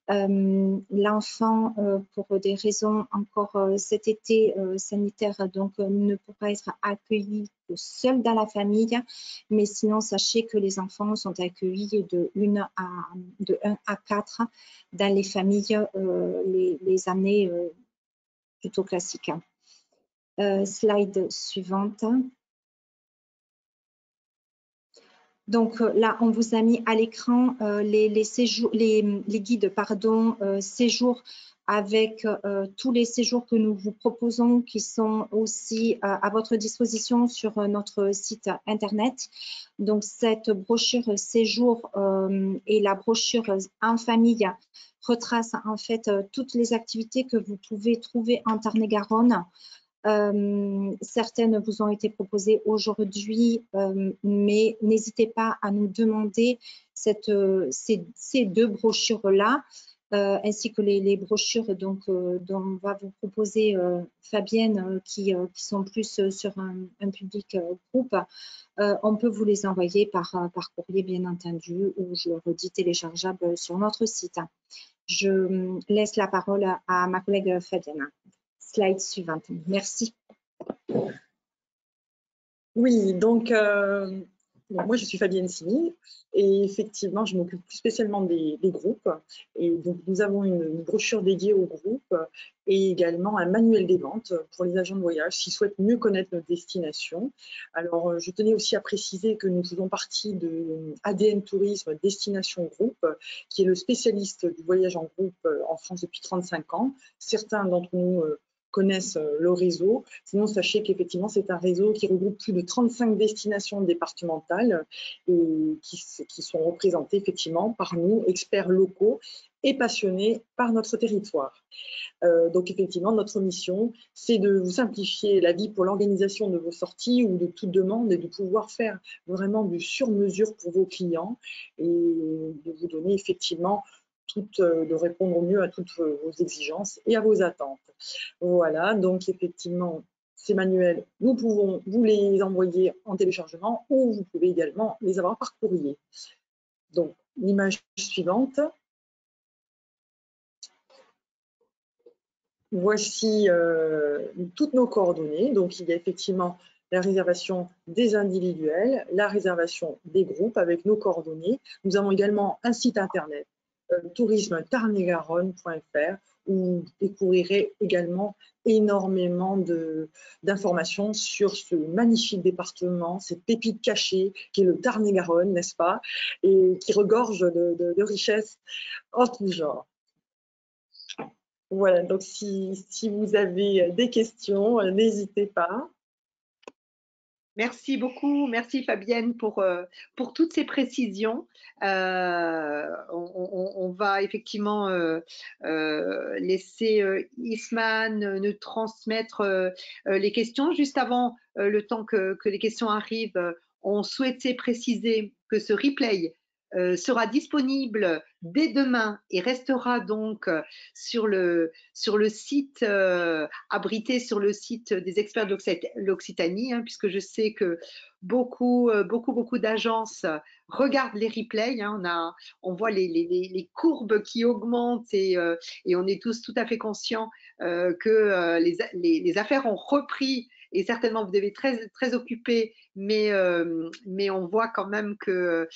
D: L'enfant, pour des raisons encore cet été sanitaire, donc ne pourra être accueilli que seul dans la famille, mais sinon sachez que les enfants sont accueillis de 1 à 4 dans les familles les années plutôt classiques. Slide suivante. Donc là, on vous a mis à l'écran les guides, séjours avec tous les séjours que nous vous proposons, qui sont aussi à votre disposition sur notre site internet. Donc cette brochure séjour et la brochure en famille retrace en fait toutes les activités que vous pouvez trouver en Tarn-et-Garonne. Certaines vous ont été proposées aujourd'hui, mais n'hésitez pas à nous demander ces 2 brochures-là, ainsi que les brochures donc, dont va vous proposer Fabienne, qui sont plus sur un public groupe. On peut vous les envoyer par courrier, bien entendu, ou je le redis, téléchargeable sur notre site. Je laisse la parole à ma collègue Fabienne. Slide suivante. Merci.
B: Oui, donc moi je suis Fabienne Sini et effectivement je m'occupe plus spécialement des groupes, et donc nous avons une brochure dédiée aux groupes et également un manuel des ventes pour les agents de voyage qui souhaitent mieux connaître notre destination. Alors je tenais aussi à préciser que nous faisons partie de ADN Tourisme Destination Groupe, qui est le spécialiste du voyage en groupe en France depuis 35 ans. Certains d'entre nous connaissent le réseau. Sinon, sachez qu'effectivement, c'est un réseau qui regroupe plus de 35 destinations départementales et qui sont représentées effectivement par nous, experts locaux et passionnés par notre territoire. Donc effectivement, notre mission, c'est de vous simplifier la vie pour l'organisation de vos sorties ou de toute demande, et de pouvoir faire vraiment du sur-mesure pour vos clients et de vous donner effectivement de répondre au mieux à toutes vos exigences et à vos attentes. Voilà, donc effectivement, Ces manuels, nous pouvons vous les envoyer en téléchargement ou vous pouvez également les avoir par courrier. Donc, l'image suivante. Voici toutes nos coordonnées. Donc, il y a effectivement la réservation des individuels, la réservation des groupes avec nos coordonnées. Nous avons également un site internet, tourisme-tarn-et-garonne.fr, où vous découvrirez également énormément d'informations sur ce magnifique département, cette pépite cachée qui est le Tarn-et-Garonne, n'est-ce pas, et qui regorge de richesses en tout genre. Voilà, donc si vous avez des questions, n'hésitez pas.
A: Merci beaucoup, merci Fabienne pour toutes ces précisions. On va effectivement laisser Isman nous transmettre les questions. Juste avant le temps que les questions arrivent, on souhaitait préciser que ce replay sera disponible dès demain et restera donc sur le site, abrité sur le site des experts de l'Occitanie, puisque je sais que beaucoup d'agences regardent les replays. On voit les courbes qui augmentent et on est tous tout à fait conscients que les affaires ont repris. Et certainement, vous devez être très, très occupé, mais on voit quand même que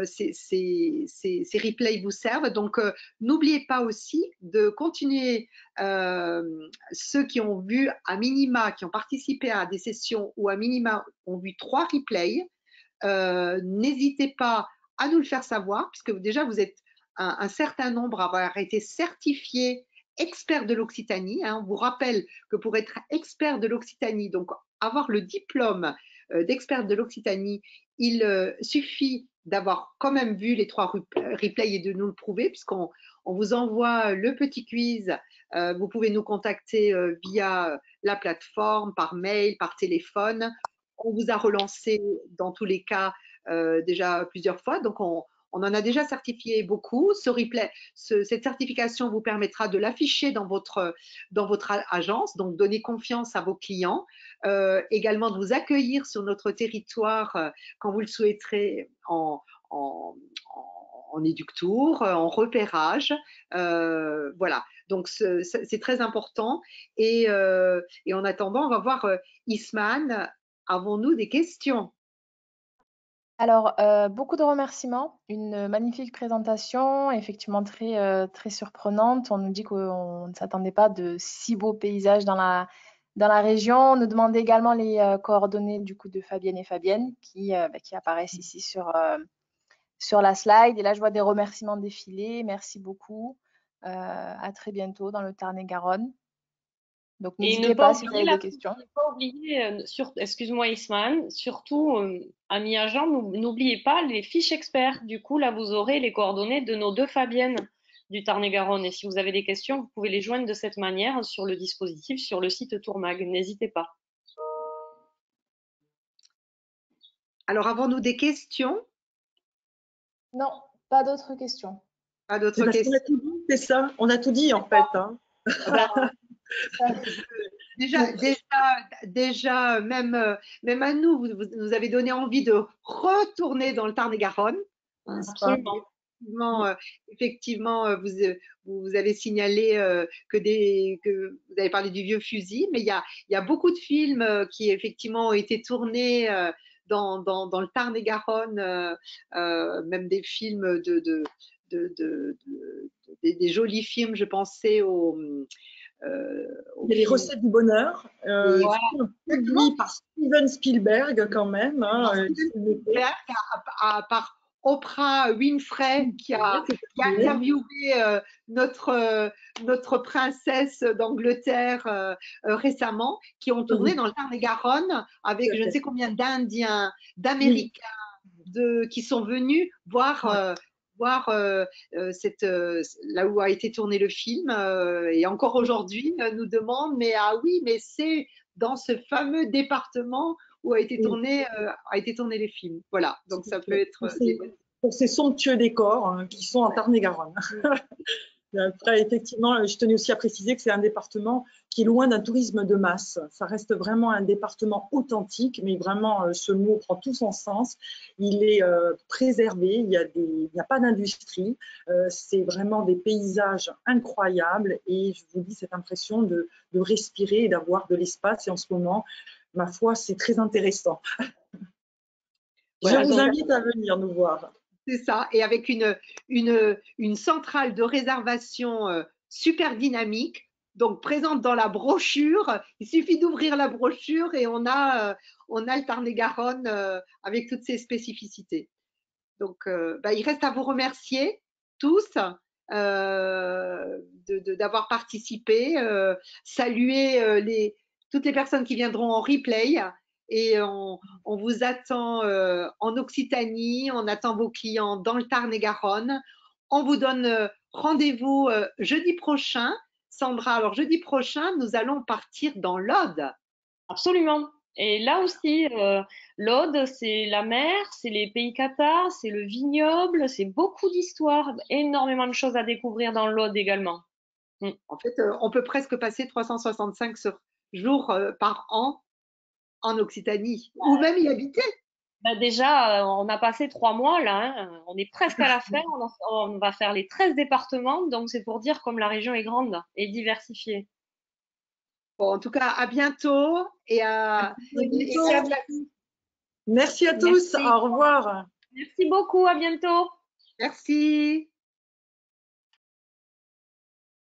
A: ces replays vous servent. Donc, n'oubliez pas aussi de continuer, ceux qui ont vu à minima, qui ont participé à des sessions ou à minima ont vu 3 replays. N'hésitez pas à nous le faire savoir, puisque déjà vous êtes un certain nombre à avoir été certifiés expert de l'Occitanie. On vous rappelle que pour être expert de l'Occitanie, donc avoir le diplôme d'expert de l'Occitanie, il suffit d'avoir quand même vu les 3 replays et de nous le prouver, puisqu'on vous envoie le petit quiz. Vous pouvez nous contacter via la plateforme, par mail, par téléphone. On vous a relancé dans tous les cas déjà plusieurs fois, donc on en a déjà certifié beaucoup. Cette certification vous permettra de l'afficher dans votre agence, donc donner confiance à vos clients, également de vous accueillir sur notre territoire quand vous le souhaiterez en éductour, en repérage. Voilà, donc c'est très important. Et en attendant, on va voir Isman, avons-nous des questions?
E: Alors, beaucoup de remerciements, une magnifique présentation, effectivement très, très surprenante. On nous dit qu'on ne s'attendait pas de si beaux paysages dans la région. On nous demandait également les coordonnées du coup de Fabienne et Fabienne qui apparaissent ici sur la slide. Et là, je vois des remerciements défiler. Merci beaucoup. À très bientôt dans le Tarn-et-Garonne. Donc, n'hésitez pas si vous avez des questions.
C: Ne pas oublier, excuse-moi Isman, surtout, amis agents, n'oubliez pas les fiches experts. Du coup, là, vous aurez les coordonnées de nos 2 Fabiennes du Tarn-et-Garonne. Et si vous avez des questions, vous pouvez les joindre de cette manière sur le dispositif, sur le site Tourmag. N'hésitez pas.
A: Alors, avons-nous des questions?
E: Non, pas d'autres questions.
A: Pas d'autres questions.
B: On a tout dit, c'est ça, on a tout dit en fait.
A: Déjà, même à nous, vous nous avez donné envie de retourner dans le Tarn-et-Garonne. Effectivement, vous avez signalé que vous avez parlé du vieux fusil, mais il y a beaucoup de films qui effectivement ont été tournés dans le Tarn-et-Garonne, même des films des jolis films. Je pensais
B: il y a les recettes du bonheur, produit par Steven Spielberg quand même.
A: Spielberg, par Oprah Winfrey qui a interviewé notre princesse d'Angleterre récemment, qui ont tourné dans le Tarn-et-Garonne avec je ne sais combien d'Indiens, d'Américains qui sont venus voir là où a été tourné le film, et encore aujourd'hui nous demandent mais mais c'est dans ce fameux département où a été tourné les films. Voilà, donc ça peut être
B: pour ces somptueux décors qui sont en Tarn-et-Garonne. Après, effectivement, je tenais aussi à préciser que c'est un département qui est loin d'un tourisme de masse. Ça reste vraiment un département authentique, mais vraiment, ce mot prend tout son sens. Il est préservé, il n'y a pas d'industrie. C'est vraiment des paysages incroyables et je vous dis cette impression de respirer et d'avoir de l'espace. Et en ce moment, ma foi, c'est très intéressant.
A: Voilà,
B: je vous invite à venir nous voir.
A: C'est ça, et avec une centrale de réservation super dynamique, donc présente dans la brochure. Il suffit d'ouvrir la brochure et on a le Tarn-et-Garonne avec toutes ses spécificités. Donc, il reste à vous remercier tous d'avoir participé, saluer toutes les personnes qui viendront en replay. Et on vous attend en Occitanie, on attend vos clients dans le Tarn-et-Garonne. On vous donne rendez-vous jeudi prochain. Sandra, alors jeudi prochain, nous allons partir dans l'Aude.
C: Absolument. Et là aussi, l'Aude, c'est la mer, c'est les pays cathares, c'est le vignoble, c'est beaucoup d'histoires, énormément de choses à découvrir dans l'Aude également.
A: En fait, on peut presque passer 365 jours par an en Occitanie, ou même y habiter.
C: Déjà, on a passé 3 mois là, hein. On est presque à la fin, on va faire les 13 départements, donc c'est pour dire comme la région est grande et diversifiée.
A: Bon, en tout cas, à bientôt et à
B: Merci à tous, au revoir.
C: Merci beaucoup, à bientôt.
A: Merci.